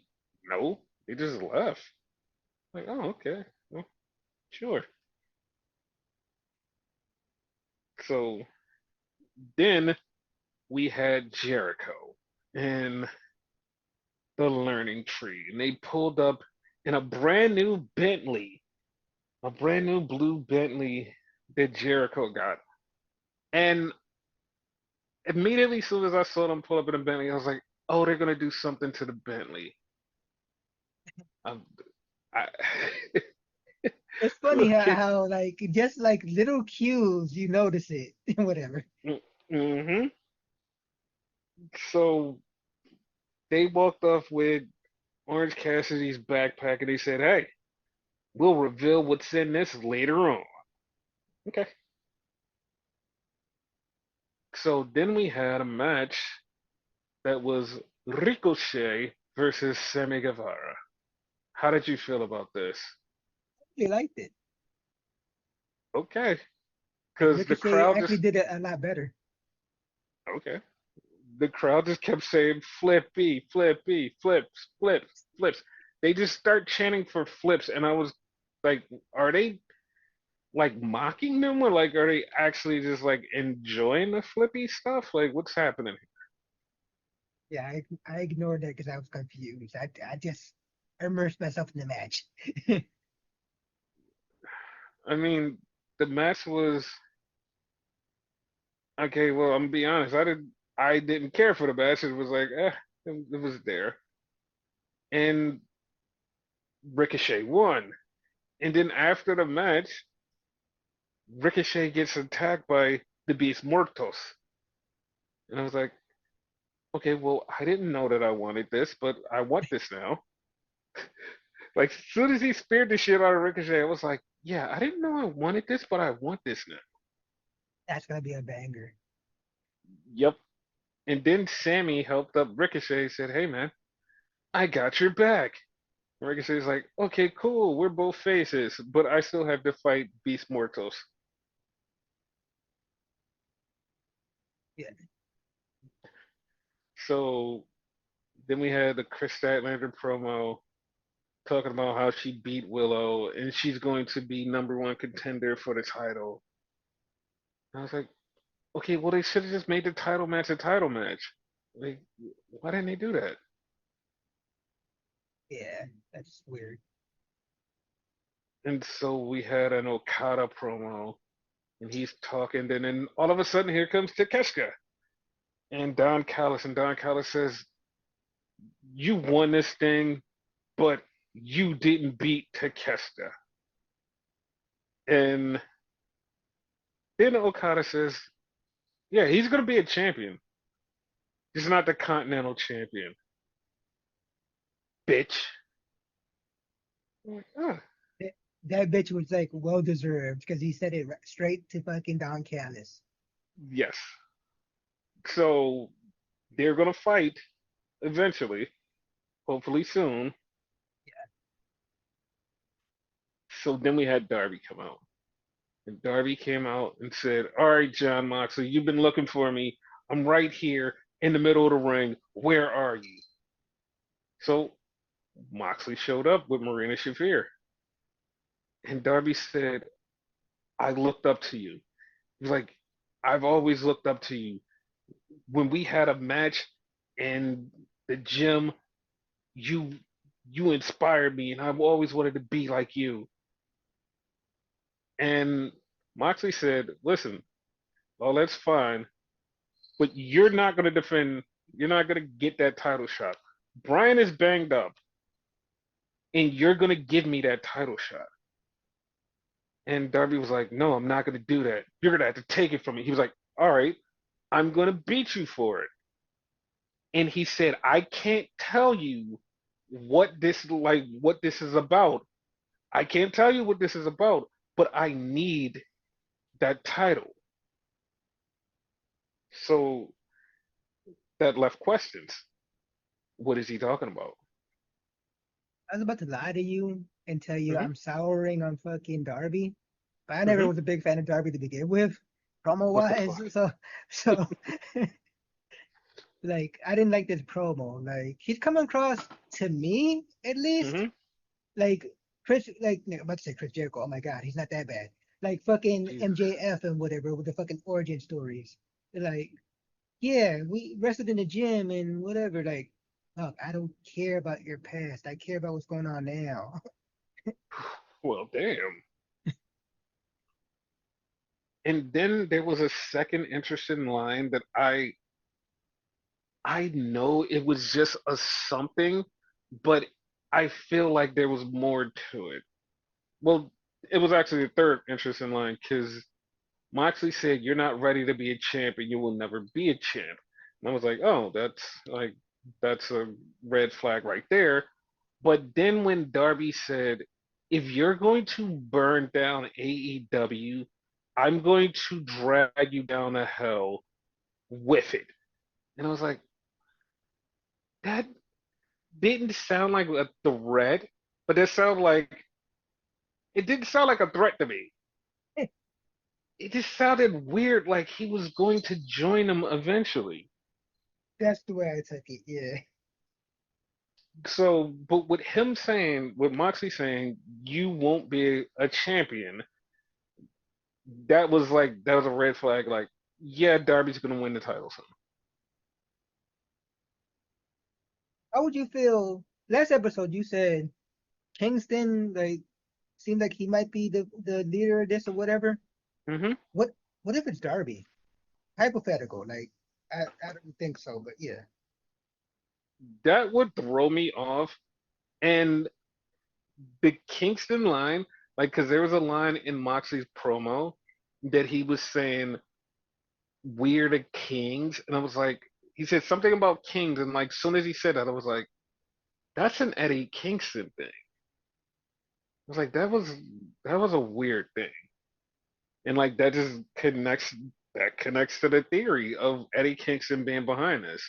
No, they just left. Like, oh, okay, well, sure. So then we had Jericho and the Learning Tree, and they pulled up in a brand new Bentley, a brand new blue Bentley that Jericho got. And immediately, as soon as I saw them pull up in a Bentley, I was like, "Oh, they're gonna do something to the Bentley." Um, I, It's funny how like just like little cues you notice it. Whatever. hmm. So they walked off with Orange Cassidy's backpack, and they said, "Hey, we'll reveal what's in this later on." Okay. So then we had a match that was Ricochet versus Sammy Guevara. How did you feel about this? They liked it. Okay, Like because the Ricochet crowd actually just did it a lot better. okay. The crowd just kept saying flippy, flippy, flips, flips, flips. They just start chanting for flips, and I was like, are they like mocking them, or like are they actually just like enjoying the flippy stuff? Like, what's happening? Yeah, I ignored that because I was confused. I just immersed myself in the match. I mean, the match was okay. Well, I'm gonna be honest. I didn't care for the match. It was like, it was there, and Ricochet won. And then after the match, Ricochet gets attacked by the Beast Muertos. And I was like, okay, well, I didn't know that I wanted this, but I want this now. Like, as soon as he speared the shit out of Ricochet, I was like, yeah, I didn't know I wanted this, but I want this now. That's gonna be a banger. Yep. And then Sammy helped up Ricochet, said, hey, man, I got your back. And Ricochet's like, okay, cool, we're both faces, but I still have to fight Beast Mortos. Yeah, So then we had the Chris Statlander promo talking about how she beat Willow and she's going to be number one contender for the title. And I was like, okay, well, they should have just made the title match a title match. Like, why didn't they do that? yeah, that's weird. And so we had an Okada promo, and he's talking, and then all of a sudden, here comes Takeshita and Don Callis, and Don Callis says, "You won this thing, but you didn't beat Takeshita." And then Okada says, "Yeah, he's gonna be a champion. He's not the Continental Champion, bitch." I'm like, "Ah, That, that bitch was like well deserved because he said it straight to fucking Don Callis. yes." So they're gonna fight eventually, hopefully soon. So then we had Darby come out. And Darby came out and said, all right, John Moxley, you've been looking for me. I'm right here in the middle of the ring. Where are you? So Moxley showed up with Marina Shafir. And Darby said, I looked up to you. He's like, I've always looked up to you. When we had a match in the gym, you you inspired me and I've always wanted to be like you. And Moxley said, listen, all that's fine, but you're not going to get that title shot. Brian is banged up, and you're going to give me that title shot. And Darby was like, no, I'm not going to do that. You're going to have to take it from me. He was like, all right, I'm going to beat you for it. And he said, I can't tell you what this is about. I can't tell you what this is about, but I need that title. So that left questions. What is he talking about? I was about to lie to you and tell you Hmm. I'm souring on fucking Darby, but I never Hmm. was a big fan of Darby to begin with, promo What the wise. fuck? So like I didn't like this promo. Like he's coming across to me at least Hmm. like Chris, like no, I'm about to say Chris Jericho. Oh my God, he's not that bad. Like fucking Jesus. MJF and whatever with the fucking origin stories. Like yeah, we wrestled in the gym and whatever. Like, look, I don't care about your past. I care about what's going on now. Well, damn. And then there was a second interesting line that I know it was just a something, but I feel like there was more to it. Well, it was actually the third interesting line because Moxley said, "You're not ready to be a champ, and you will never be a champ." And I was like, "Oh, that's a red flag right there." But then when Darby said, if you're going to burn down AEW, I'm going to drag you down to hell with it. And I was like, that didn't sound like a threat, but it didn't sound like a threat to me. It just sounded weird, like he was going to join them eventually. That's the way I took it. Yeah, So, but with Moxley saying, you won't be a champion, that was a red flag. Like, yeah, Darby's gonna win the title soon. how would you feel? Last episode, you said Kingston like seemed like he might be the leader of this or whatever. Hmm. What what if it's Darby? Hypothetical, like I don't think so, but yeah. That would throw me off. And the Kingston line, like, because there was a line in Moxley's promo that he was saying, "We're the Kings," and I was like, he said something about Kings, and like, soon as he said that, I was like, that's an Eddie Kingston thing. I was like, that was a weird thing, and like that connects to the theory of Eddie Kingston being behind this.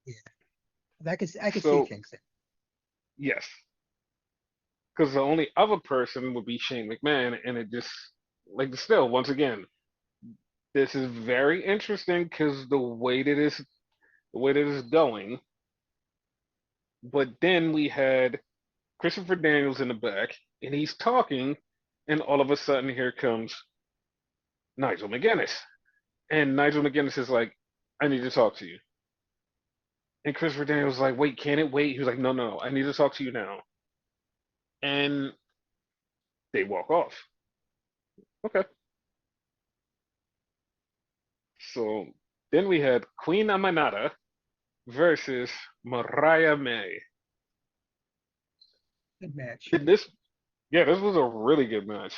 Yeah, I could see So Kingston. yes, because the only other person would be Shane McMahon, and it just like still once again, this is very interesting because the way that is going. But then we had Christopher Daniels in the back, and he's talking, and all of a sudden here comes Nigel McGuinness, and Nigel McGuinness is like, "I need to talk to you." And Christopher Daniels is like, "Wait, can it wait?" He was like, "No, no, no, I need to talk to you now." And they walk off. Okay. So then we had Queen Amanada versus Mariah May. Good match. And this was a really good match.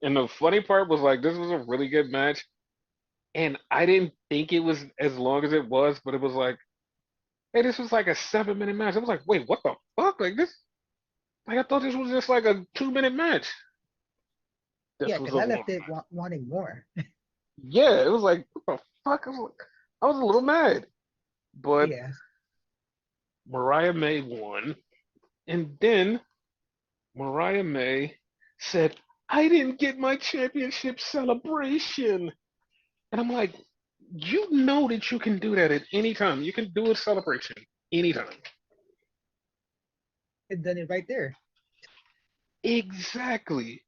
And the funny part was like, this was a really good match. And I didn't think it was as long as it was, but it was like, hey, this was like a 7 minute match. I was like, wait, what the fuck? Like this, like I thought this was just like a 2 minute match. Yeah, This was because a I long left it match. wanting more. Yeah, it was like, what the fuck? I was a little mad. But Yeah, Mariah May won. And then Mariah May said, I didn't get my championship celebration. And I'm like, you know that you can do that at any time. You can do a celebration anytime. it done it right there. Exactly.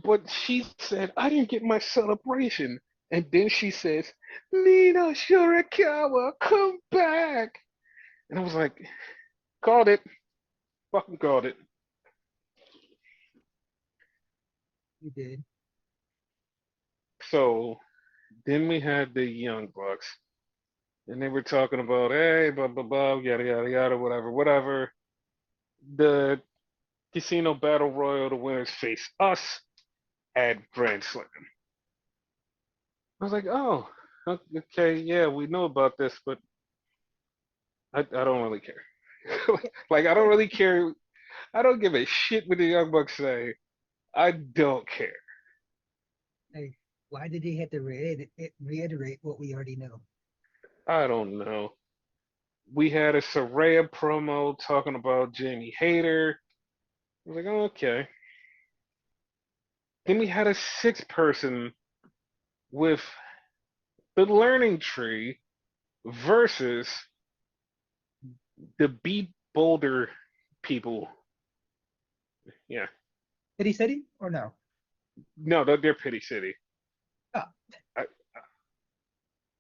But she said, I didn't get my celebration. And then she says, Nina Shirakawa, come back. And I was like, called it. Fucking called it. You did. So then we had the Young Bucks. And they were talking about, hey, blah, blah, blah, yada, yada, yada, whatever, whatever. The Casino Battle Royal, the winners face us at Grand Slam. I was like, oh, okay, yeah, we know about this, but I don't really care. Yeah, Like, I don't yeah. really care. I don't give a shit what the Young Bucks say. I don't care. Like, why did he have to reiterate what we already know? I don't know. We had a Saraya promo talking about Jamie Hayter. I was like, oh, okay. Then we had a six-person with the Learning Tree versus the Beat Boulder people. Yeah. Did he say it or no? No, they're Pity City. Oh, I,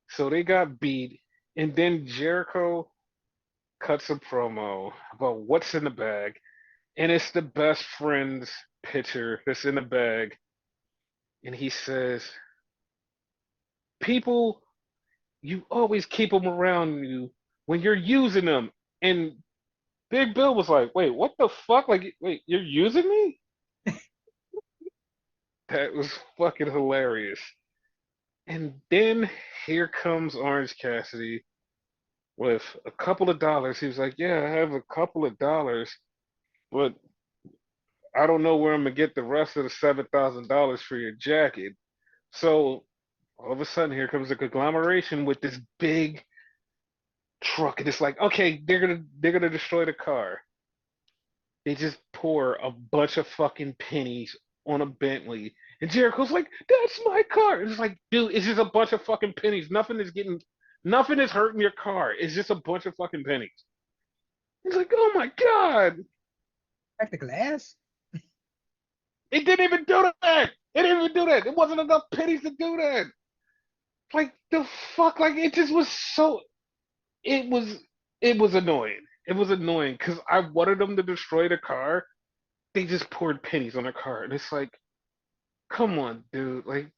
so they got beat, and then Jericho cuts a promo about what's in the bag, and it's the best friend's picture that's in the bag, and he says, "People, you always keep them around you when you're using them." And Big Bill was like, "Wait, what the fuck? Like, wait, you're using me?" That was fucking hilarious. And then here comes Orange Cassidy with a couple of dollars. He was like, "Yeah, I have a couple of dollars, but I don't know where I'm gonna get the rest of the $7,000 for your jacket." So all of a sudden, here comes a conglomeration with this big truck, and it's like, okay, they're gonna destroy the car. They just pour a bunch of fucking pennies on a Bentley, and Jericho's like, "That's my car." And it's like, dude, it's just a bunch of fucking pennies. Nothing is hurting your car. It's just a bunch of fucking pennies. He's like, "Oh my god, crack the glass? it didn't even do that. It didn't even do that. It wasn't enough pennies to do that." Like the fuck, like it just was so. It was it was annoying. It was annoying because I wanted them to destroy the car. They just poured pennies on the car, and it's like, come on, dude. Like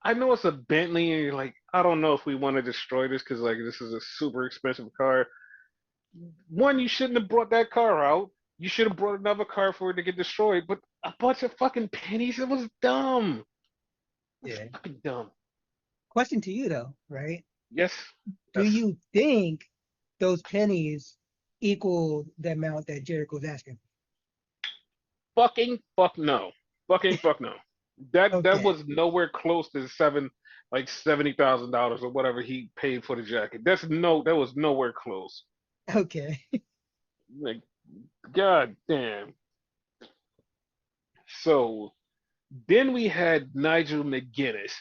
I know it's a Bentley, and you're like, I don't know if we want to destroy this because like this is a super expensive car. One, you shouldn't have brought that car out. You should have brought another car for it to get destroyed. But a bunch of fucking pennies. It was dumb. It was Yeah. fucking dumb. Question to you though, right? Yes, Do yes. you think those pennies equal the amount that Jericho's asking? Fucking fuck no. Fucking fuck no. That Okay. was nowhere close to like $70,000 or whatever he paid for the jacket. That was nowhere close. Okay. Like, god damn. So then we had Nigel McGuinness,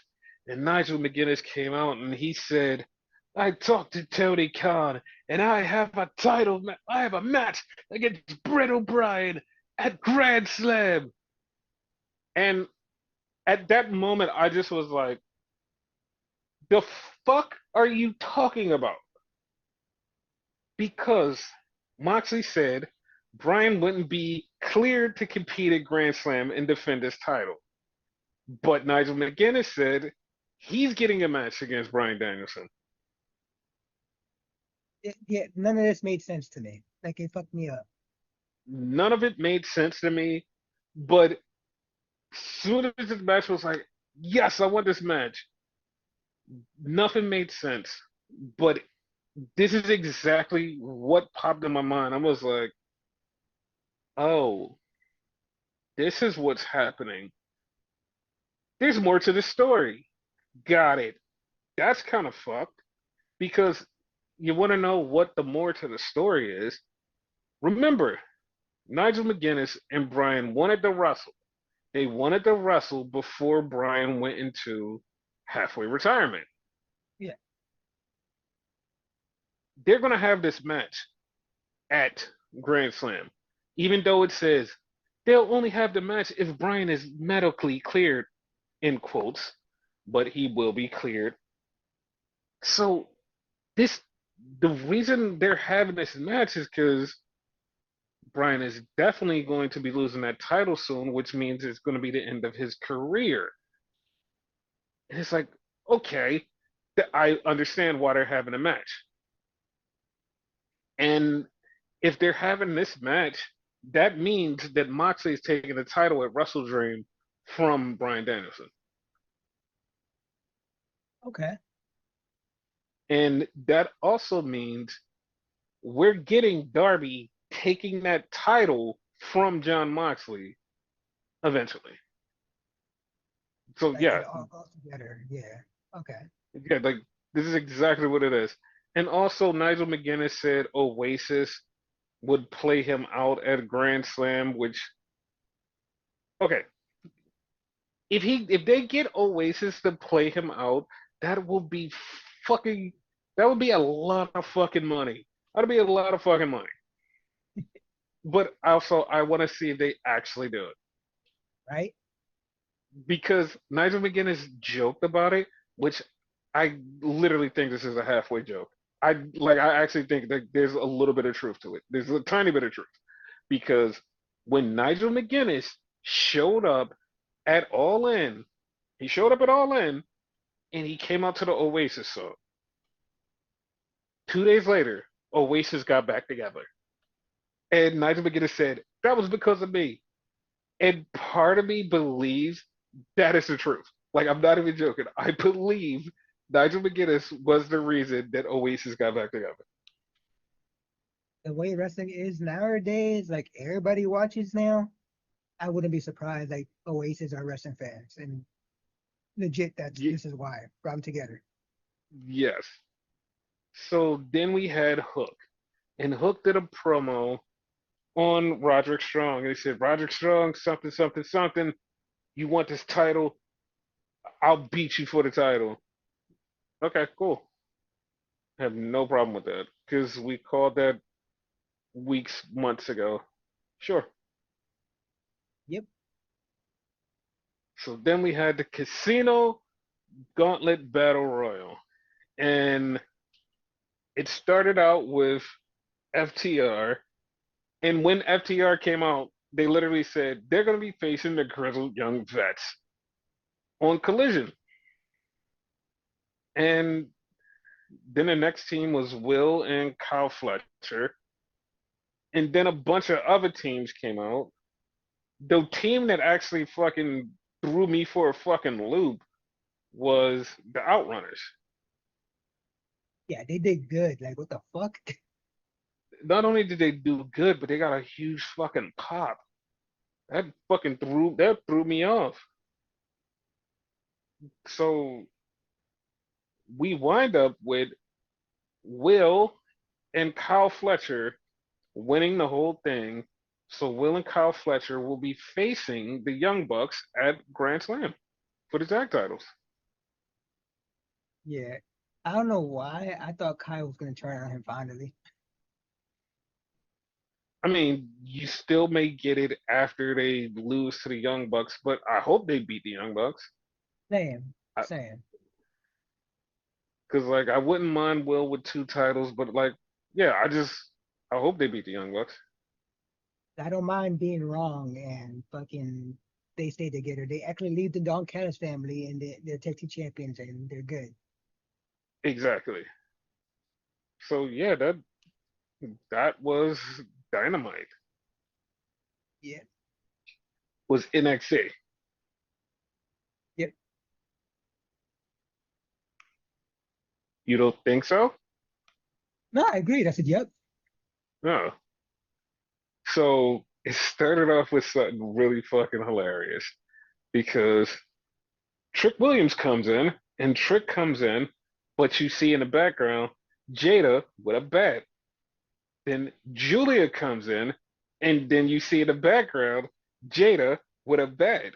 and Nigel McGuinness came out and he said, "I talked to Tony Khan, and I have a match against Brett O'Brien at Grand Slam." And at that moment, I just was like, "The fuck are you talking about?" Because Moxley said Bryan wouldn't be cleared to compete at Grand Slam and defend his title. But Nigel McGuinness said he's getting a match against Bryan Danielson. Yeah, none of this made sense to me. Like it fucked me up. None of it made sense to me, but soon as this match was like, yes, I want this match, nothing made sense. But this is exactly what popped in my mind. I was like, oh, this is what's happening. There's more to the story. Got it. That's kind of fucked because you want to know what the more to the story is. Remember, Nigel McGuinness and Bryan wanted to wrestle. They wanted to wrestle before Bryan went into halfway retirement. Yeah. They're going to have this match at Grand Slam, even though it says they'll only have the match if Bryan is medically cleared, in quotes, but he will be cleared. So this, the reason they're having this match is because Bryan is definitely going to be losing that title soon, which means it's going to be the end of his career. And it's like, okay, I understand why they're having a match. And if they're having this match, that means that Moxley is taking the title at Wrestle Dream from Bryan Danielson. Okay. And that also means we're getting Darby taking that title from John Moxley eventually. So Like yeah, it all together. Yeah. Okay. yeah, like this is exactly what it is. And also Nigel McGuinness said Oasis would play him out at Grand Slam, which okay, if they get Oasis to play him out, that will be fucking that would be a lot of fucking money. That'd be a lot of fucking money. But also I want to see if they actually do it. Right. Because Nigel McGuinness joked about it, which I literally think this is a halfway joke. I actually think that there's a little bit of truth to it. There's a tiny bit of truth. Because when Nigel McGuinness showed up at All In, he showed up at All In and he came out to the Oasis song. 2 days later, Oasis got back together. And Nigel McGuinness said, that was because of me. And part of me believes that is the truth. Like, I'm not even joking. I believe Nigel McGuinness was the reason that Oasis got back together. The way wrestling is nowadays, like everybody watches now, I wouldn't be surprised. Like Oasis are wrestling fans, and legit, that's Y- this is why brought them together. yes. So then we had Hook, and Hook did a promo on Roderick Strong. And he said, Roderick Strong, something, something, something. You want this title? I'll beat you for the title. Okay, cool. I have no problem with that because we called that weeks, months ago. Sure. Yep. So then we had the Casino Gauntlet Battle Royal. And it started out with FTR. And when FTR came out, they literally said they're going to be facing the Grizzled Young Vets on Collision. And then the next team was Will and Kyle Fletcher. and then a bunch of other teams came out. The team that actually fucking threw me for a fucking loop was the Outrunners. Yeah, they did good. Like, what the fuck? Not only did they do good, but they got a huge fucking pop. That threw me off. So we wind up with Will and Kyle Fletcher winning the whole thing. So Will and Kyle Fletcher will be facing the Young Bucks at Grand Slam for the tag titles. Yeah. I don't know why. I thought Kai was gonna turn on him finally. I mean, you still may get it after they lose to the Young Bucks, but I hope they beat the Young Bucks. Same, same. Because like I wouldn't mind Will with two titles, but like yeah, I hope they beat the Young Bucks. I don't mind being wrong and fucking they stay together. They actually leave the Don Callis family and they're tag team champions and they're good. Exactly. So yeah, that was Dynamite. Yeah. Was NXT. Yep. You don't think so? No, I agreed. I said, yep. No. So it started off with something really fucking hilarious because Trick Williams comes in and Trick comes in, but you see in the background Jada with a bat. Then Julia comes in, and then you see in the background Jada with a bat.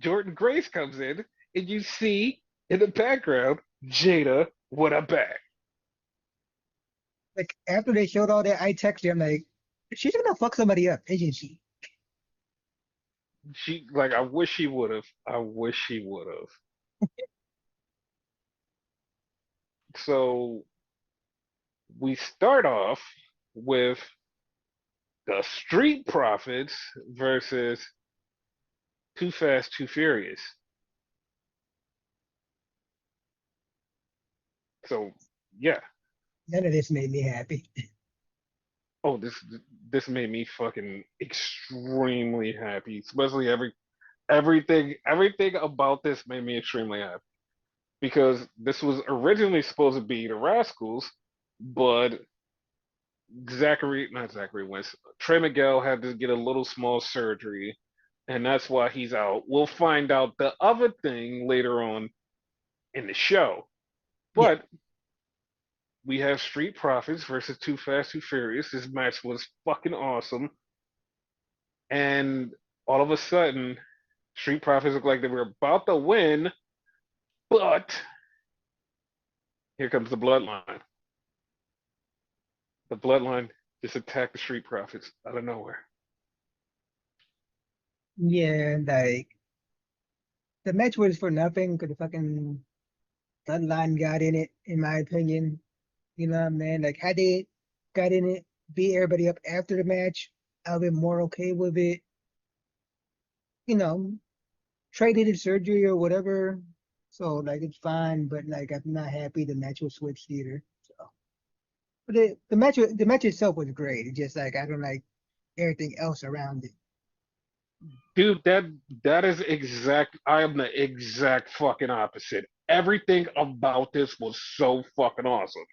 Jordan Grace comes in, and you see in the background Jada with a bat. Like after they showed all that, I texted her, I'm like, she's gonna fuck somebody up, isn't she? She like I wish she would have. I wish she would have. So we start off with the Street Profits versus Too Fast, Too Furious. So yeah. None of this made me happy. Oh, this made me fucking extremely happy. Especially everything about this made me extremely happy because this was originally supposed to be the Rascals, but not Zachary Wentz, Trey Miguel had to get a little small surgery, and that's why he's out. We'll find out the other thing later on in the show, Yeah. but we have Street Profits versus Too Fast, Too Furious. This match was fucking awesome. And all of a sudden, Street Profits looked like they were about to win, but here comes the Bloodline. The Bloodline just attacked the Street Profits out of nowhere. Yeah, like the match was for nothing because the fucking bloodline got in it, in my opinion. You know what I mean? Like had they got in it, beat everybody up after the match, I'll be more okay with it. You know, Trey did his surgery or whatever. So like it's fine, but like I'm not happy the match was switched either. So but the match itself was great. It's just like I don't like everything else around it. Dude, that is exact. I am the exact fucking opposite. Everything about this was so fucking awesome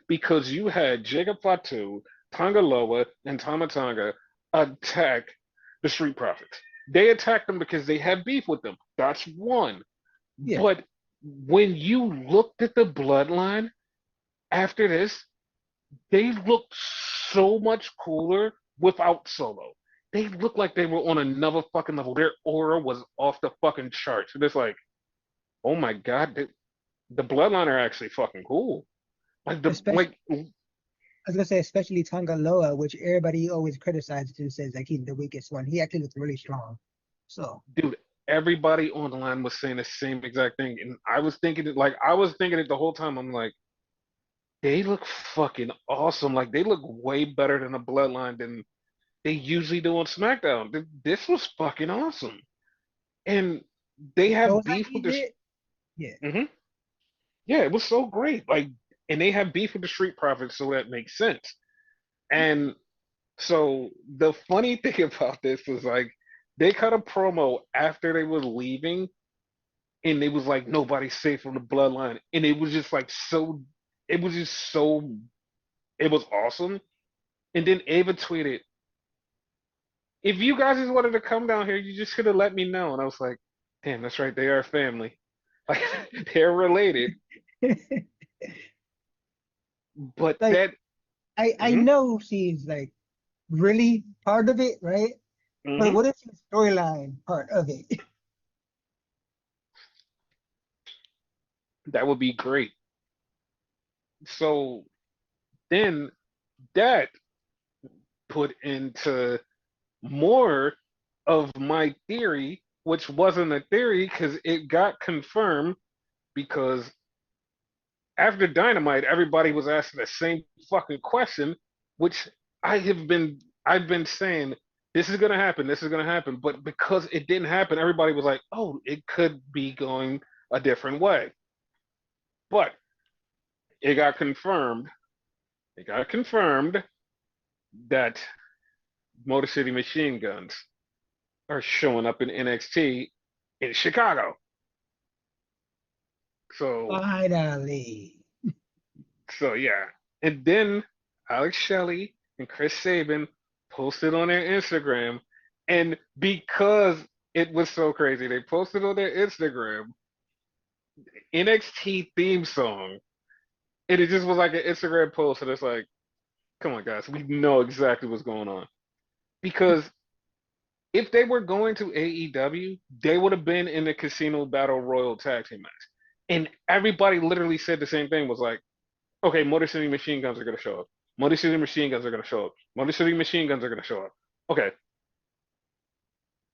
because you had Jacob Fatu, Tangaloa, and Tamatanga attack the Street Profits. They attacked them because they had beef with them. That's one. Yeah. But when you looked at the bloodline after this, they looked so much cooler without Solo. They looked like they were on another fucking level. Their aura was off the fucking charts. And it's like, oh my god, the bloodline are actually fucking cool. Like the Especially I was gonna say especially Tonga Loa, which everybody always criticizes and says like he's the weakest one. He actually looks really strong. So dude, everybody on the line was saying the same exact thing, and I was thinking it the whole time. I'm like, they look fucking awesome. Like they look way better than the bloodline than they usually do on SmackDown. This was fucking awesome. And they have shows like beef he with the. did, yeah. Mhm. Yeah, it was so great. Like, and they have beef with the Street Profits, so that makes sense. And So the funny thing about this was like they cut a promo after they were leaving, and it was like nobody's safe from the bloodline, and it was just like so, it was just so, it was awesome. And then Ava tweeted, "If you guys just wanted to come down here, you just should have let me know." And I was like, "Damn, that's right, they are family, like they're related." But Like that, I mhm, know she's like really part of it, right? But mhm, what is the storyline part of it? that would be great. So then that put into more of my theory, which wasn't a theory because it got confirmed because after Dynamite, everybody was asking the same fucking question, which I've been saying this is gonna happen, this is gonna happen, but because it didn't happen, everybody was like, oh, it could be going a different way. But it got confirmed. It got confirmed that Motor City Machine Guns are showing up in NXT in Chicago. So Finally. so yeah. And then Alex Shelley and Chris Sabin posted on their Instagram, and because it was so crazy, they posted on their Instagram NXT theme song, and it just was like an Instagram post, and it's like, come on, guys, we know exactly what's going on. Because if they were going to AEW, they would have been in the Casino Battle Royal tag team match. And everybody literally said the same thing, was like, okay, Motor City Machine Guns are going to show up. Motor City Machine Guns are going to show up. Motor City Machine Guns are going to show up. Okay,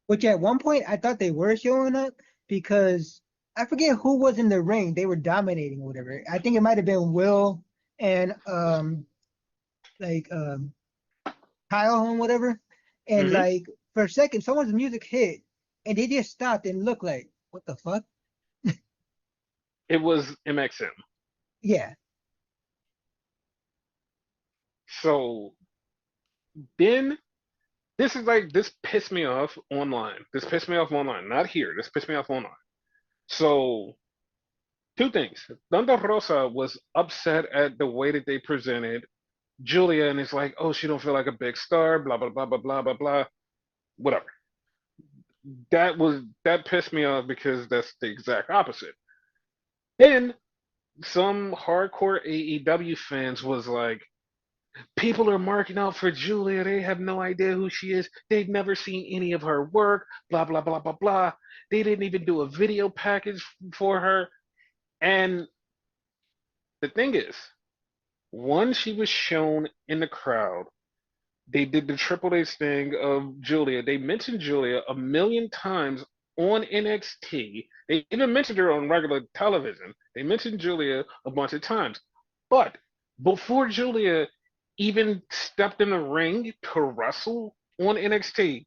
Which at one point I thought they were showing up because I forget who was in the ring. They were dominating or whatever. I think it might have been Will and like Kyle and whatever. And hmm, like for a second, someone's music hit and they just stopped and looked like, what the fuck? it was MXM. Yeah. So then this pissed me off online. This pissed me off online, not here. This pissed me off online. So two things. Thunder Rosa was upset at the way that they presented Julia, and it's like, oh, she don't feel like a big star, blah blah blah blah blah blah blah. Whatever. That pissed me off because that's the exact opposite. Then some hardcore AEW fans was like, people are marking out for Julia. They have no idea who she is. They've never seen any of her work. Blah blah blah blah blah. They didn't even do a video package for her. And the thing is, once she was shown in the crowd, they did the Triple H thing of Julia. They mentioned Julia a million times on NXT. They even mentioned her on regular television. They mentioned Julia a bunch of times. But before Julia even stepped in the ring to wrestle on NXT,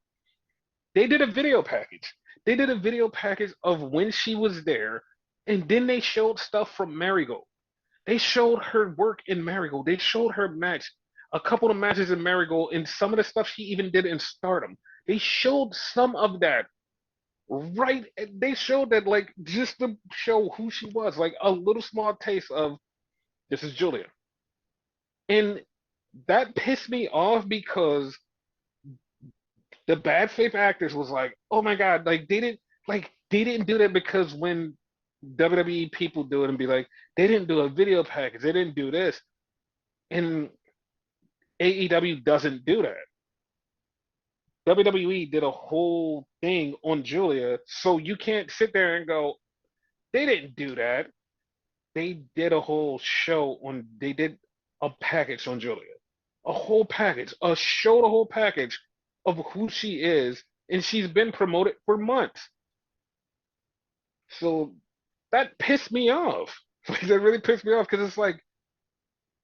they did a video package. They did a video package of when she was there, and then they showed stuff from Marigold. They showed her work in Marigold. They showed her match, a couple of matches in Marigold, and some of the stuff she even did in Stardom. They showed some of that right. They showed that like just to show who she was, like a little small taste of this is Julia, and that pissed me off because the bad faith actors was like, oh my god, like they didn't do that because when WWE people do it and be like, they didn't do a video package, they didn't do this, and AEW doesn't do that. WWE did a whole thing on Julia, so you can't sit there and go, they didn't do that. They did a whole show on, they did a package on Julia, a whole package, a show, the whole package of who she is, and she's been promoted for months. So that pissed me off. Like, that really pissed me off because it's like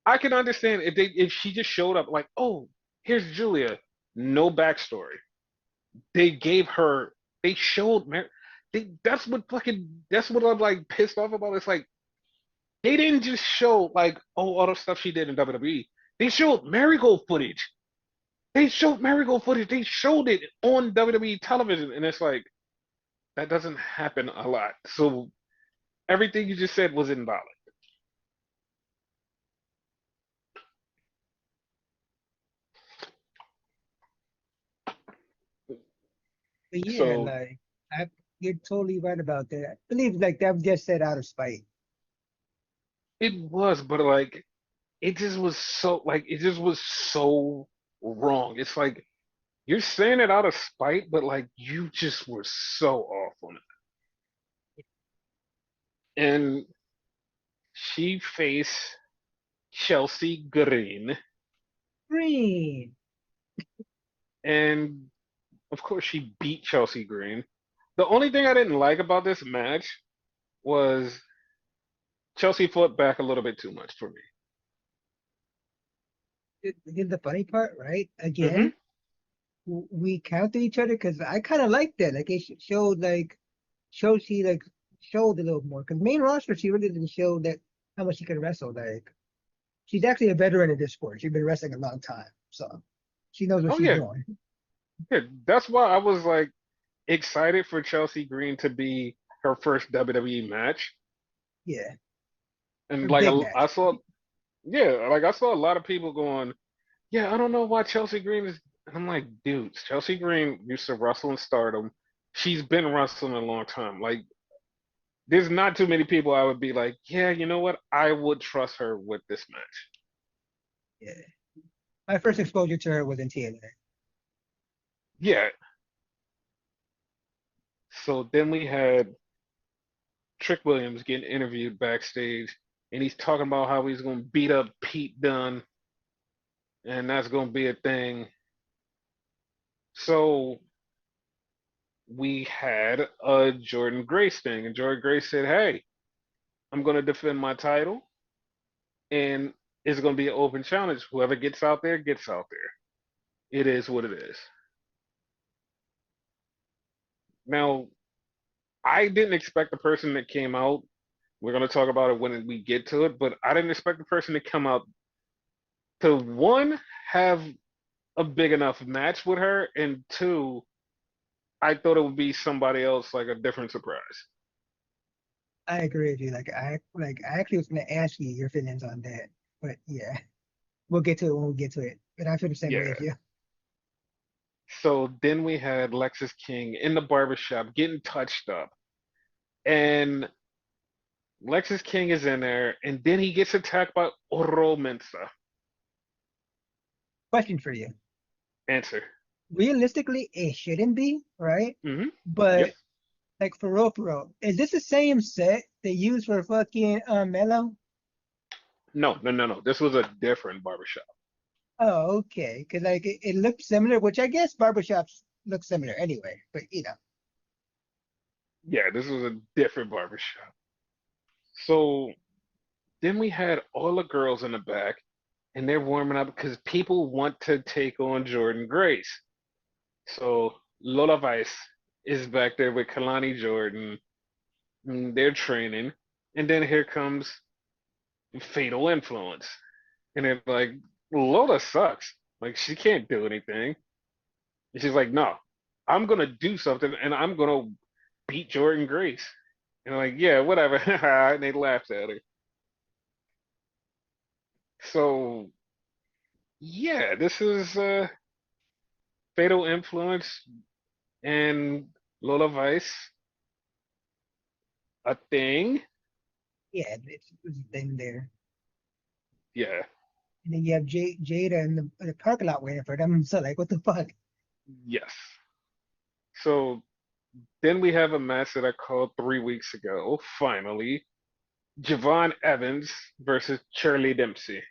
I can understand if she just showed up like, oh, here's Julia, no backstory. They gave her, they showed, man, that's what I'm like pissed off about. It's like they didn't just show like, oh, all the stuff she did in WWE. They showed Marigold footage. They showed Marigold footage. They showed it on WWE television, and it's like that doesn't happen a lot. So everything you just said was invalid. But yeah, So like you're totally right about that. I believe like that was just said out of spite. it was, but like it just was so like it just was so wrong. It's like you're saying it out of spite, but like you just were so off on it. And she faced Chelsea Green, Green. and of course she beat Chelsea Green. The only thing I didn't like about this match was Chelsea fought back a little bit too much for me. Here's the funny part, right? Hmm. Again, we counter each other because I kind of like that. Like it showed showed she like showed a little more. Because main roster, she really didn't show that how much she could wrestle. Like she's actually a veteran in this sport. She's been wrestling a long time, so she knows what Oh she's yeah, doing. yeah. That's why I was like excited for Chelsea Green to be her first WWE match. Yeah, And a like big I match. saw, yeah, like I saw a lot of people going, yeah, I don't know why Chelsea Green is. And I'm like, dude, Chelsea Green used to wrestle in Stardom. She's been wrestling a long time. Like, there's not too many people I would be like, yeah, you know what? I would trust her with this match. Yeah, my first exposure to her was in TNA. Yeah. So then we had Trick Williams getting interviewed backstage, and he's talking about how he's going to beat up Pete Dunne, and that's going to be a thing. So we had a Jordan Grace thing, and Jordan Grace said, "Hey, I'm going to defend my title, and it's going to be an open challenge. Whoever gets out there gets out there. It is what it is." Now, I didn't expect the person that came out. We're going to talk about it when we get to it, but I didn't expect the person to come out to one have a big enough match with her, and two, I thought it would be somebody else, like a different surprise. I agree with you. I actually was going to ask you your feelings on that, but yeah, we'll get to it when we get to it. But I feel the same way Yeah. as you. So then we had Lexus King in the barbershop getting touched up. And Lexus King is in there, and then he gets attacked by Oro Mensa. Question for you. Answer. Realistically, it shouldn't be, right? Hmm. Yes. But like for real, is this the same set they use for fucking Mello? No, no, no, no. This was a different barbershop. Oh, okay. Because like it looked similar, which I guess barbershops look similar anyway. But you know, Yeah, this was a different barbershop. So then we had all the girls in the back, and they're warming up because people want to take on Jordan Grace. So Lola Vice is back there with Kalani Jordan. They're training. And then here comes Fatal Influence. And they're like, Lola sucks. Like, she can't do anything. And she's like, no, I'm going to do something and I'm going to beat Jordan Grace. And I'm like, yeah, whatever. And they laughed at her. So, yeah, this is Fatal Influence and Lola Vice, a thing. yeah, it's been there. Yeah, And then you have Jada in the parking lot waiting for them. So like, what the fuck? yes. So then we have a match that I called 3 weeks ago, finally. Javon Evans versus Charlie Dempsey.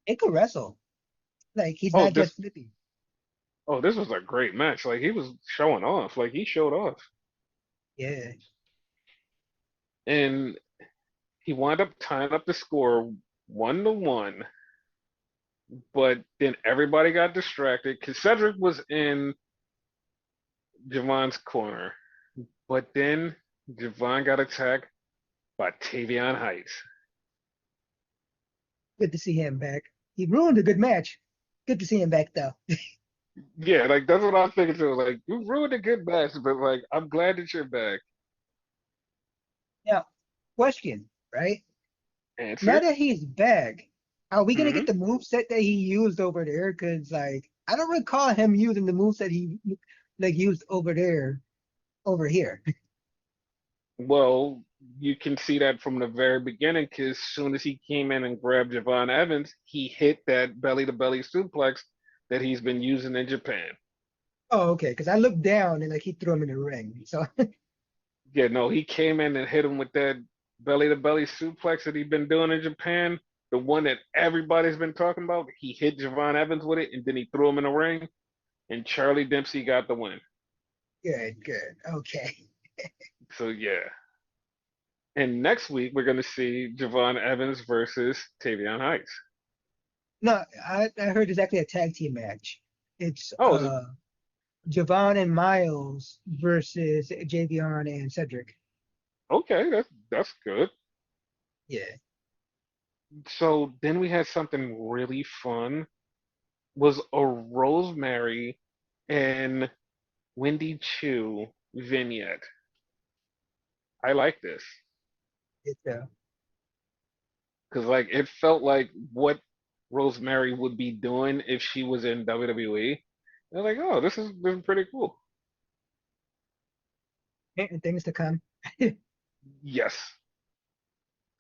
It could wrestle. Like he's Oh, not this just flippy. this was a great match. Like he was showing off. Like he showed off. Yeah. And he wound up tying up the score 1-1. But then everybody got distracted because Cedric was in Javon's corner. But then Javon got attacked by Tavion Heights. Good to see him back. he ruined a good match. Good to see him back though. Yeah, like that's what I was thinking too. Like you ruined a good match, but like I'm glad that you're back. Now, question, right? Now Answer. that he's back, are we gonna Hmm. get the move set that he used over there? Because like I don't recall him using the move set he like used over there over here. Well, you can see that from the very beginning, because as soon as he came in and grabbed Javon Evans, he hit that belly to belly suplex that he's been using in Japan. Oh, okay. Because I looked down and like he threw him in the ring. So Yeah, no, he came in and hit him with that belly to belly suplex that he'd been doing in Japan, the one that everybody's been talking about. He hit Javon Evans with it, and then he threw him in the ring, and Charlie Dempsey got the win. good, good. Okay. So yeah. And next week we're gonna see Javon Evans versus Tavion Heights. No, I heard it's actually a tag team match. It's Oh, is it, Javon and Miles versus Javion and Cedric. okay, that's good. Yeah. So then we had something really fun. Was a Rosemary and Wendy Chu vignette. I like this It's because like it felt like what Rosemary would be doing if she was in WWE. They're like, oh, this is pretty cool. things to come. Yes.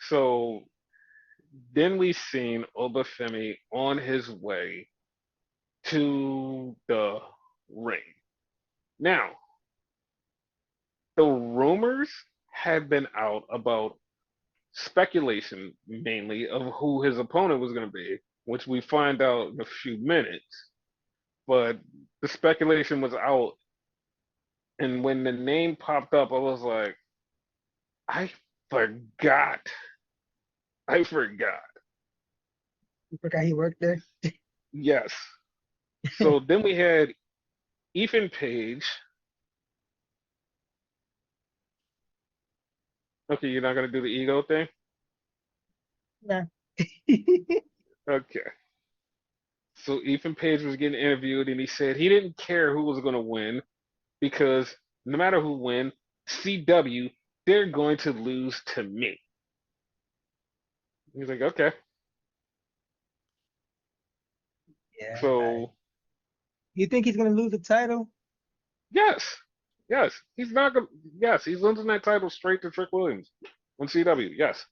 So then we seen Obafemi on his way to the ring. Now, the rumors had been out about speculation mainly of who his opponent was going to be, which we find out in a few minutes. But the speculation was out, and when the name popped up, I was like, I forgot. I forgot. You forgot he worked there. Yes. So then we had Ethan Page. Okay, you're not going to do the ego thing? Nah. Okay. So Ethan Page was getting interviewed, and he said he didn't care who was going to win because no matter who wins, CW, they're going to lose to me. He's like, okay. Yeah. So, You think he's gonna lose the title? yes, yes, he's not going to, yes, he's losing that title straight to Trick Williams on CW. Yes.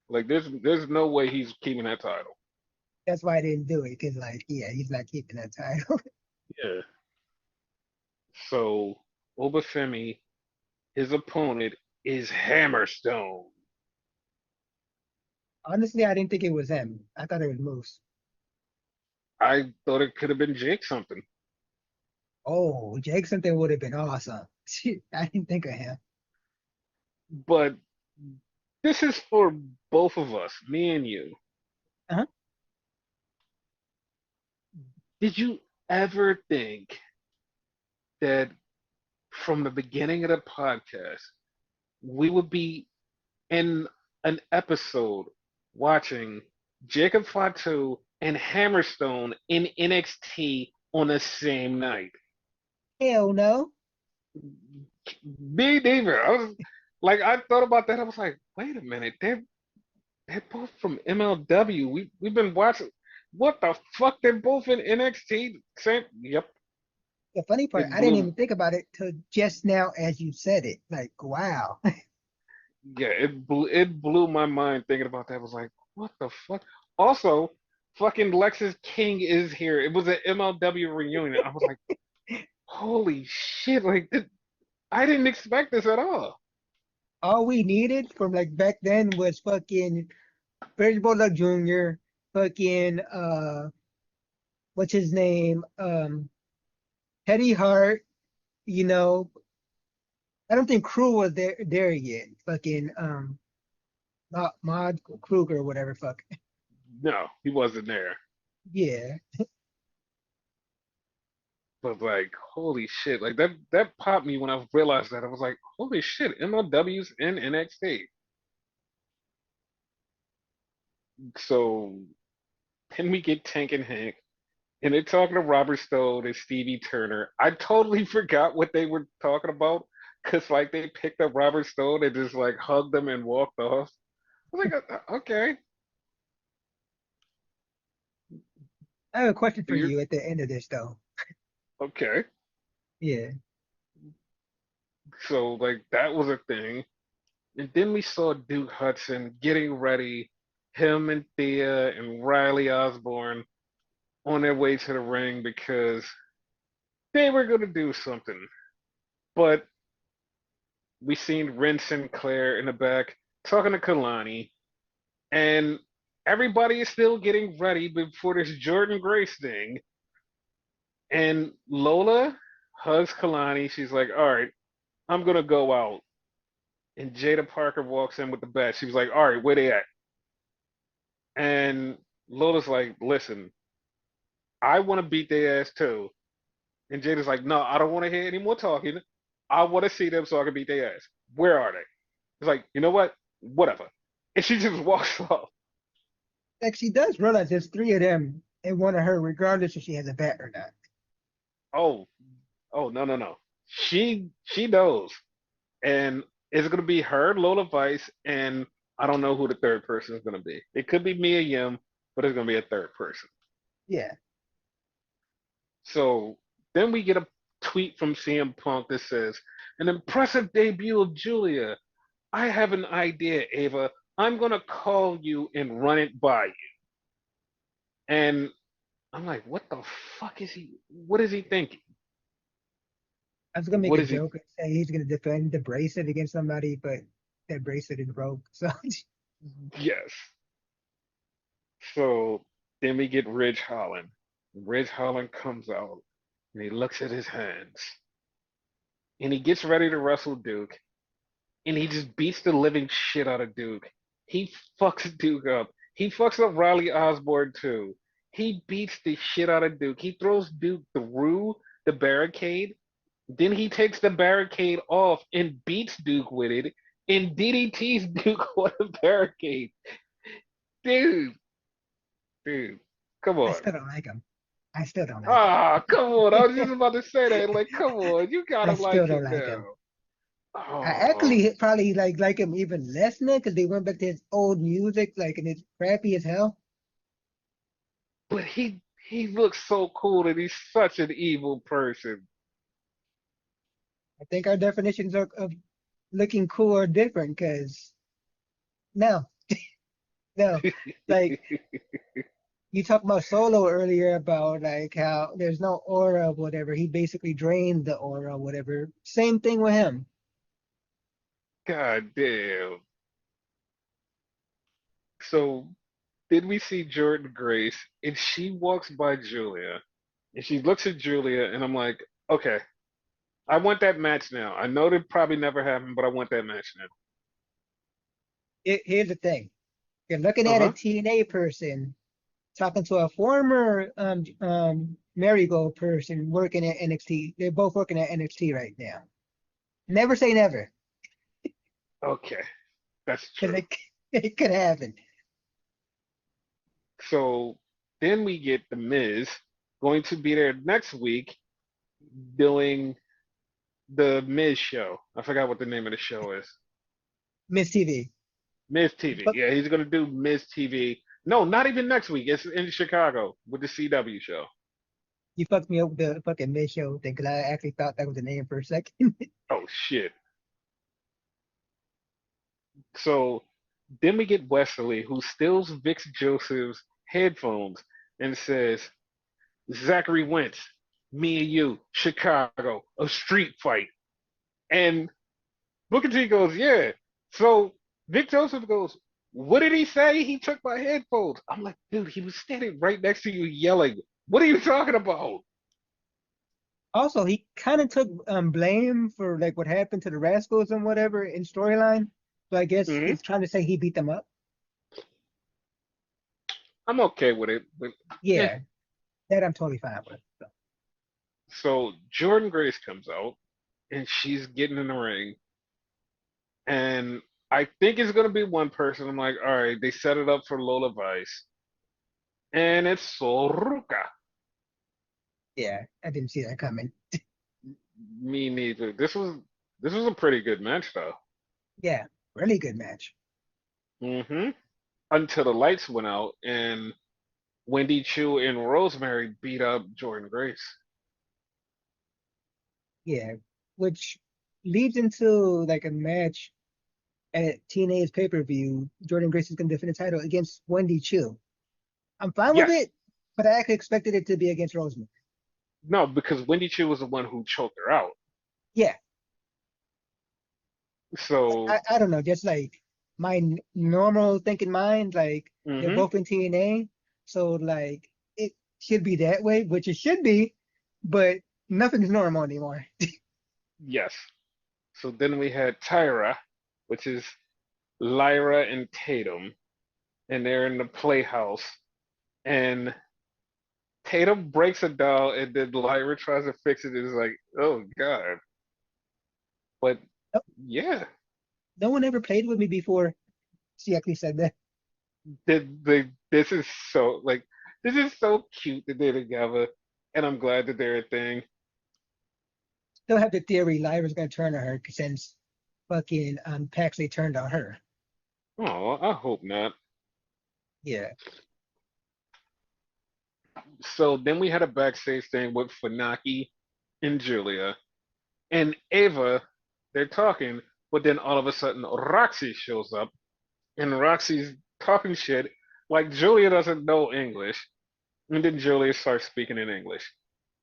Like, there's no way he's keeping that title. That's why I didn't do it. Cause like, yeah, he's not keeping that title. Yeah. So, Obafemi, his opponent is Hammerstone. Honestly, I didn't think it was him. I thought it was Moose. I thought it could have been Jake something, Oh, Jake something would have been awesome. I didn't think of him. but this is for both of us, me and you. Uh-huh. Did you ever think that from the beginning of the podcast, we would be in an episode watching Jacob Fatu and Hammerstone in NXT on the same night? Hell no. Me neither. I was like, I thought about that. I was like, wait a minute, they're both from MLW. We've been watching. What the fuck? They're both in NXT. Same. Yep. The funny part, It I didn't blew. even think about it till just now as you said it. Like, wow. Yeah, it blew my mind thinking about that. I was like, what the fuck? Also, fucking Lexus King is here. It was an MLW reunion. I was like, holy shit! Like, I didn't expect this at all. All we needed from like back then was fucking British Bulldog Jr., fucking what's his name? Teddy Hart, you know. I don't think Crew was there yet. Fucking Mod Kruger or whatever fuck. No, he wasn't there. Yeah. But like, holy shit! Like that popped me when I realized that. I was like, holy shit! MLW's in NXT. So then we get Tank and Hank, and they're talking to Robert Stone and Stevie Turner. I totally forgot what they were talking about because like they picked up Robert Stone and just like hugged him and walked off. I was like, okay, I have a question for you're you at the end of this, though. okay. Yeah, So like that was a thing. And then we saw Duke Hudson getting ready, him and Thea and Riley Osborne on their way to the ring because they were going to do something. But we seen Ren Sinclair in the back talking to Kalani, and everybody is still getting ready before this Jordan Grace thing. And Lola hugs Kalani. She's like, "All right, I'm gonna go out." And Jada Parker walks in with the bat. She was like, "All right, where they at?" And Lola's like, "Listen, I want to beat their ass too." And Jada's like, "No, I don't want to hear any more talking. I want to see them so I can beat their ass. Where are they?" It's like, you know what? Whatever. And she just walks off. like she does realize there's three of them and one of her, regardless if she has a bat or not. Oh, oh no, no, no. She knows. And it's gonna be her, Lola Vice, and I don't know who the third person is gonna be. It could be Mia Yim, but it's gonna be a third person. Yeah, So then we get a tweet from CM Punk that says, "An impressive debut of Julia. I have an idea, Ava. I'm gonna call you and run it by you." And I'm like, what the fuck is he? What is he thinking? I was gonna make What a is he? joke and say he's gonna defend the bracelet against somebody, but that bracelet is broke. So Yes. So then we get Ridge Holland. Ridge Holland comes out and he looks at his hands and he gets ready to wrestle Duke and he just beats the living shit out of Duke. He fucks Duke up. He fucks up Riley Osborne too. He beats the shit out of Duke. He throws Duke through the barricade. Then he takes the barricade off and beats Duke with it and DDT's Duke on the barricade. Dude, dude, come I on. still don't like him. I still don't like Ah, come on. I was him. just about to say that. Like, come on. You I gotta still like him don't like now. him. I Oh, actually probably like him even less now because they went back to his old music, like, and it's crappy as hell. but he looks so cool and he's such an evil person. I think our definitions of looking cool are different because no, no, like you talked about Solo earlier about like how there's no aura of whatever. He basically drained the aura, whatever. Same thing with him. God damn. So then we see Jordan Grace and she walks by Julia and she looks at Julia and I'm like, okay, I want that match now. I know that probably never happened, but I want that match now. Here's the thing: you're looking at a Uh-huh. TNA person talking to a former Marigold person working at NXT. They're both working at NXT right now. Never say never Okay, that's because true. it could happen. So then we get The Miz going to be there next week doing the Miz show. I forgot what the name of the show is. Miss TV. Miz You TV. fuck, Yeah, he's gonna do Miz TV. No, not even next week. It's in Chicago with the CW show. you fucked me up with the fucking Miss show thing because I actually thought that was the name for a second. Oh shit. So then we get Wesley who steals Vic Joseph's headphones and says, Zachary Wentz, me and you, Chicago, a street fight. And Booker T goes, yeah. So Vic Joseph goes, what did he say? He took my headphones. I'm like, dude, he was standing right next to you yelling. What are you talking about? Also, he kind of took blame for like what happened to the Rascals and whatever in storyline. So I guess Hmm. he's trying to say he beat them up. I'm okay with it. But, eh. Yeah, that I'm totally fine with. So, So Jordan Grace comes out and she's getting in the ring. And I think it's gonna be one person. I'm like, all right, they set it up for Lola Vice, and it's Soruka. Yeah, I didn't see that coming. Me neither. This was a pretty good match though. Yeah, really good match. hmm Until the lights went out and Wendy Chu and Rosemary beat up Jordan Grace. Yeah, which leads into like a match at TNA's pay-per-view. Jordan Grace is going to defend the title against Wendy Chu. I'm fine with Yes, it, but I actually expected it to be against Rosemary. no, because Wendy Chu was the one who choked her out. Yeah, So, I don't know, just like my normal thinking mind, like they're hmm both in TNA, so like it should be that way, which it should be, but nothing's normal anymore. yes. So then we had Tyra, which is Lyra and Tatum, and they're in the playhouse. And Tatum breaks a doll, and then Lyra tries to fix it. It's like, oh God. But No, yeah, no one ever played with me before. She actually said that. this is so like this is so cute that they're together, and I'm glad that they're a thing. Still have the theory Lyra's gonna turn on her since fucking Paxley turned on her. Oh, I hope not. Yeah. So then we had a backstage thing with Funaki and Julia and Ava. They're talking, but then all of a sudden Roxy shows up, and Roxy's talking shit like Julia doesn't know English, and then Julia starts speaking in English,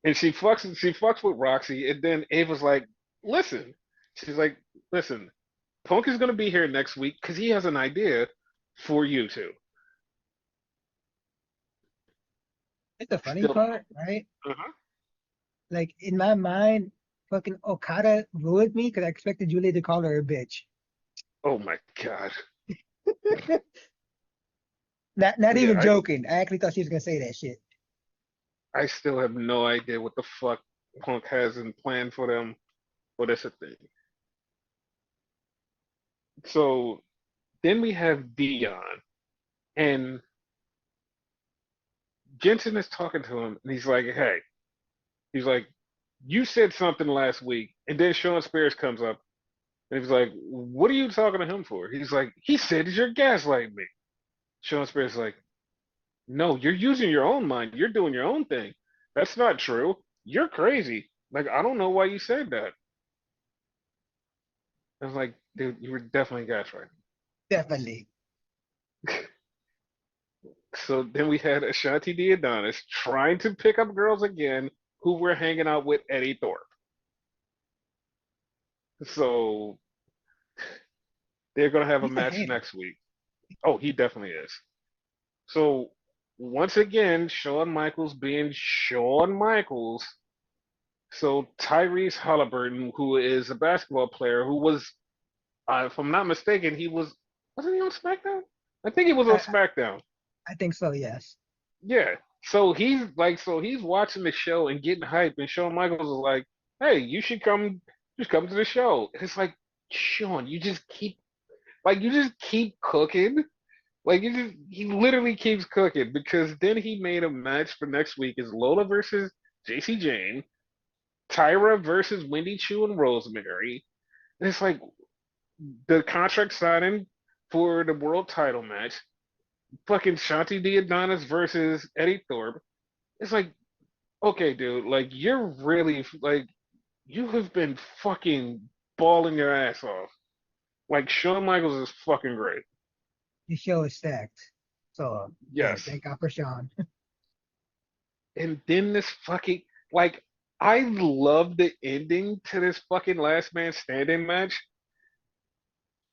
and she fucks with Roxy, and then Ava's like, listen, she's like, listen, Punk is gonna be here next week because he has an idea for you two. It's the funny Still, part, right? uh-huh. Like in my mind, fucking Okada ruined me because I expected Julia to call her a bitch. Oh my God. Not Yeah, even joking. I actually thought she was gonna say that shit. I still have no idea what the fuck Punk has in plan for them, but it's a thing. So then we have Dion, and Jensen is talking to him, and he's like, "Hey," he's like, "You said something last week," and then Sean Spears comes up, and he's like, "What are you talking to him for?" He's like, "He said you're gaslighting me." Sean Spears is like, "No, you're using your own mind. You're doing your own thing. That's not true. You're crazy. Like, I don't know why you said that." I was like, "Dude, you were definitely gaslighting." Definitely. So then we had Ashanti the Adonis trying to pick up girls again who were hanging out with Eddie Thorpe. So they're going to have a He's a match hater. next week. Oh, he definitely is. So once again, Shawn Michaels being Shawn Michaels. So Tyrese Halliburton, who is a basketball player, who was, if I'm not mistaken, wasn't he on SmackDown? I think he was on I, SmackDown. I think so, yes. Yeah. So he's watching the show and getting hype, and Shawn Michaels is like, "Hey, you should just come to the show." And it's like, Shawn, you just keep cooking. Like he literally keeps cooking because then he made a match for next week is Lola versus JC Jane, Tyra versus Wendy Chu and Rosemary. And it's like the contract signing for the world title match, fucking Shanti D Adonis versus Eddie Thorpe. It's like, okay, dude, like you're really like you have been fucking balling your ass off. Like Shawn Michaels is fucking great. The show is stacked. So yeah, Yes. thank God for Sean. And then this fucking like I love the ending to this fucking last man standing match.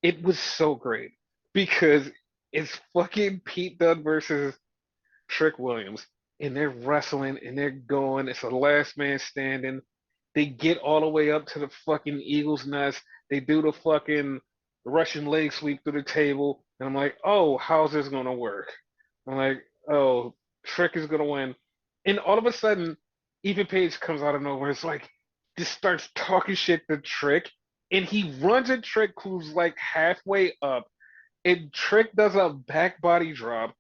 It was so great because it's fucking Pete Dunne versus Trick Williams, and they're wrestling and they're going. It's a last man standing. They get all the way up to the fucking Eagles nest. They do the fucking Russian leg sweep through the table, and I'm like, oh, how's this gonna work? I'm like, oh, Trick is gonna win, and all of a sudden, Ethan Page comes out of nowhere. It's like, just starts talking shit to Trick, and he runs at Trick, who's like halfway up, and Trick does a back body drop,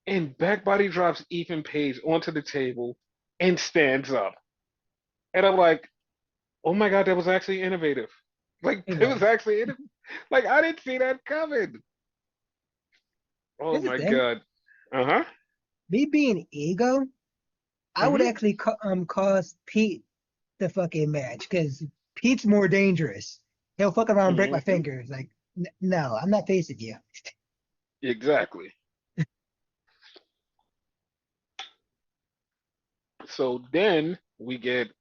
and back body drops Ethan Page onto the table and stands up. And I'm like, oh my God, that was actually innovative. Like, It it was was. actually, like, I didn't see that coming. Oh Here's the my thing. God. Uh-huh. Me being ego, I would Hmm. actually cause Pete the fucking match because Pete's more dangerous. He'll fuck around and break my Hmm. fingers. Like, no, I'm not facing you. Exactly. So then we get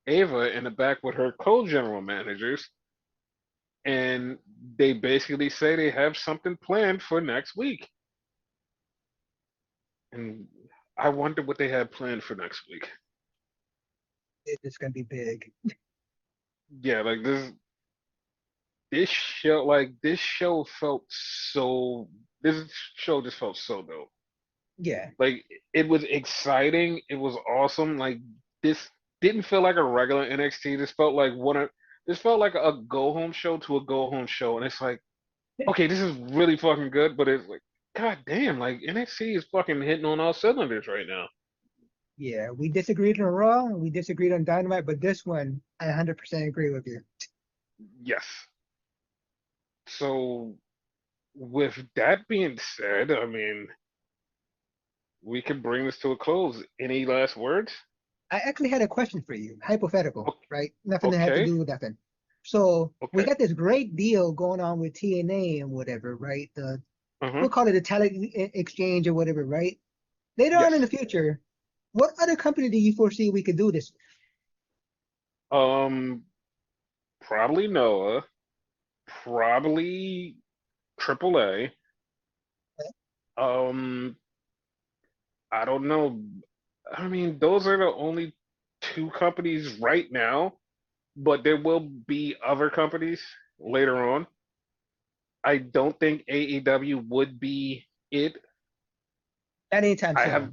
Ava in the back with her co-general managers, and they basically say they have something planned for next week. And I wonder what they have planned for next week. It's gonna be big. Yeah, like this show felt so this show just felt so dope. Yeah, Like it was exciting, it was awesome. Like this didn't feel like a regular NXT. This felt like a go home show to a go home show, and it's like, okay, this is really fucking good, but it's like, god damn, like NXT is fucking hitting on all cylinders right now. yeah. We disagreed on Raw, we disagreed on Dynamite, but this one, I 100% agree with you. Yes. So with that being said, I mean, we can bring this to a close. Any last words? I actually had a question for you, hypothetical, O- right? Nothing that had to Okay, do with nothing. So we okay, got this great deal going on with TNA and whatever, right? uh-huh, We'll call it a talent exchange or whatever, right? Later on yes. in the future, what other company do you foresee we could do this Um, Probably Noah, probably AAA. with? Um, I don't know. I mean, those are the only two companies right now, but there will be other companies later on. I don't think AEW would be it. Not anytime I have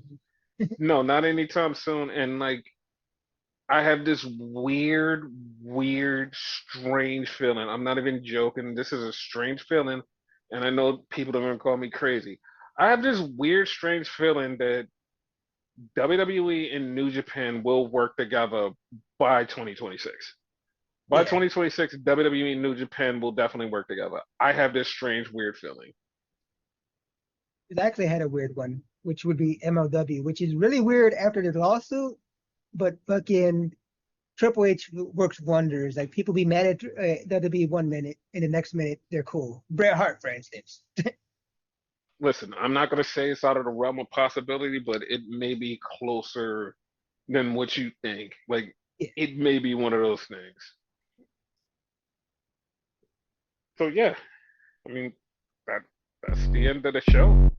soon. no, not anytime soon. And like, I have this weird, strange feeling. I'm not even joking. This is a strange feeling, and I know people are gonna call me crazy. I have this weird, strange feeling that WWE and New Japan will work together by 2026. By Yeah, 2026, WWE and New Japan will definitely work together. I have this strange, weird feeling. I actually had a weird one, which would be MLW, which is really weird after the lawsuit, but fucking Triple H works wonders. Like people be mad at WWE 1 minute, and the next minute they're cool. Bret Hart, for instance. Listen, I'm not going to say it's out of the realm of possibility, but it may be closer than what you think. Like, Yeah. it may be one of those things. So, yeah, I mean, that that's the end of the show.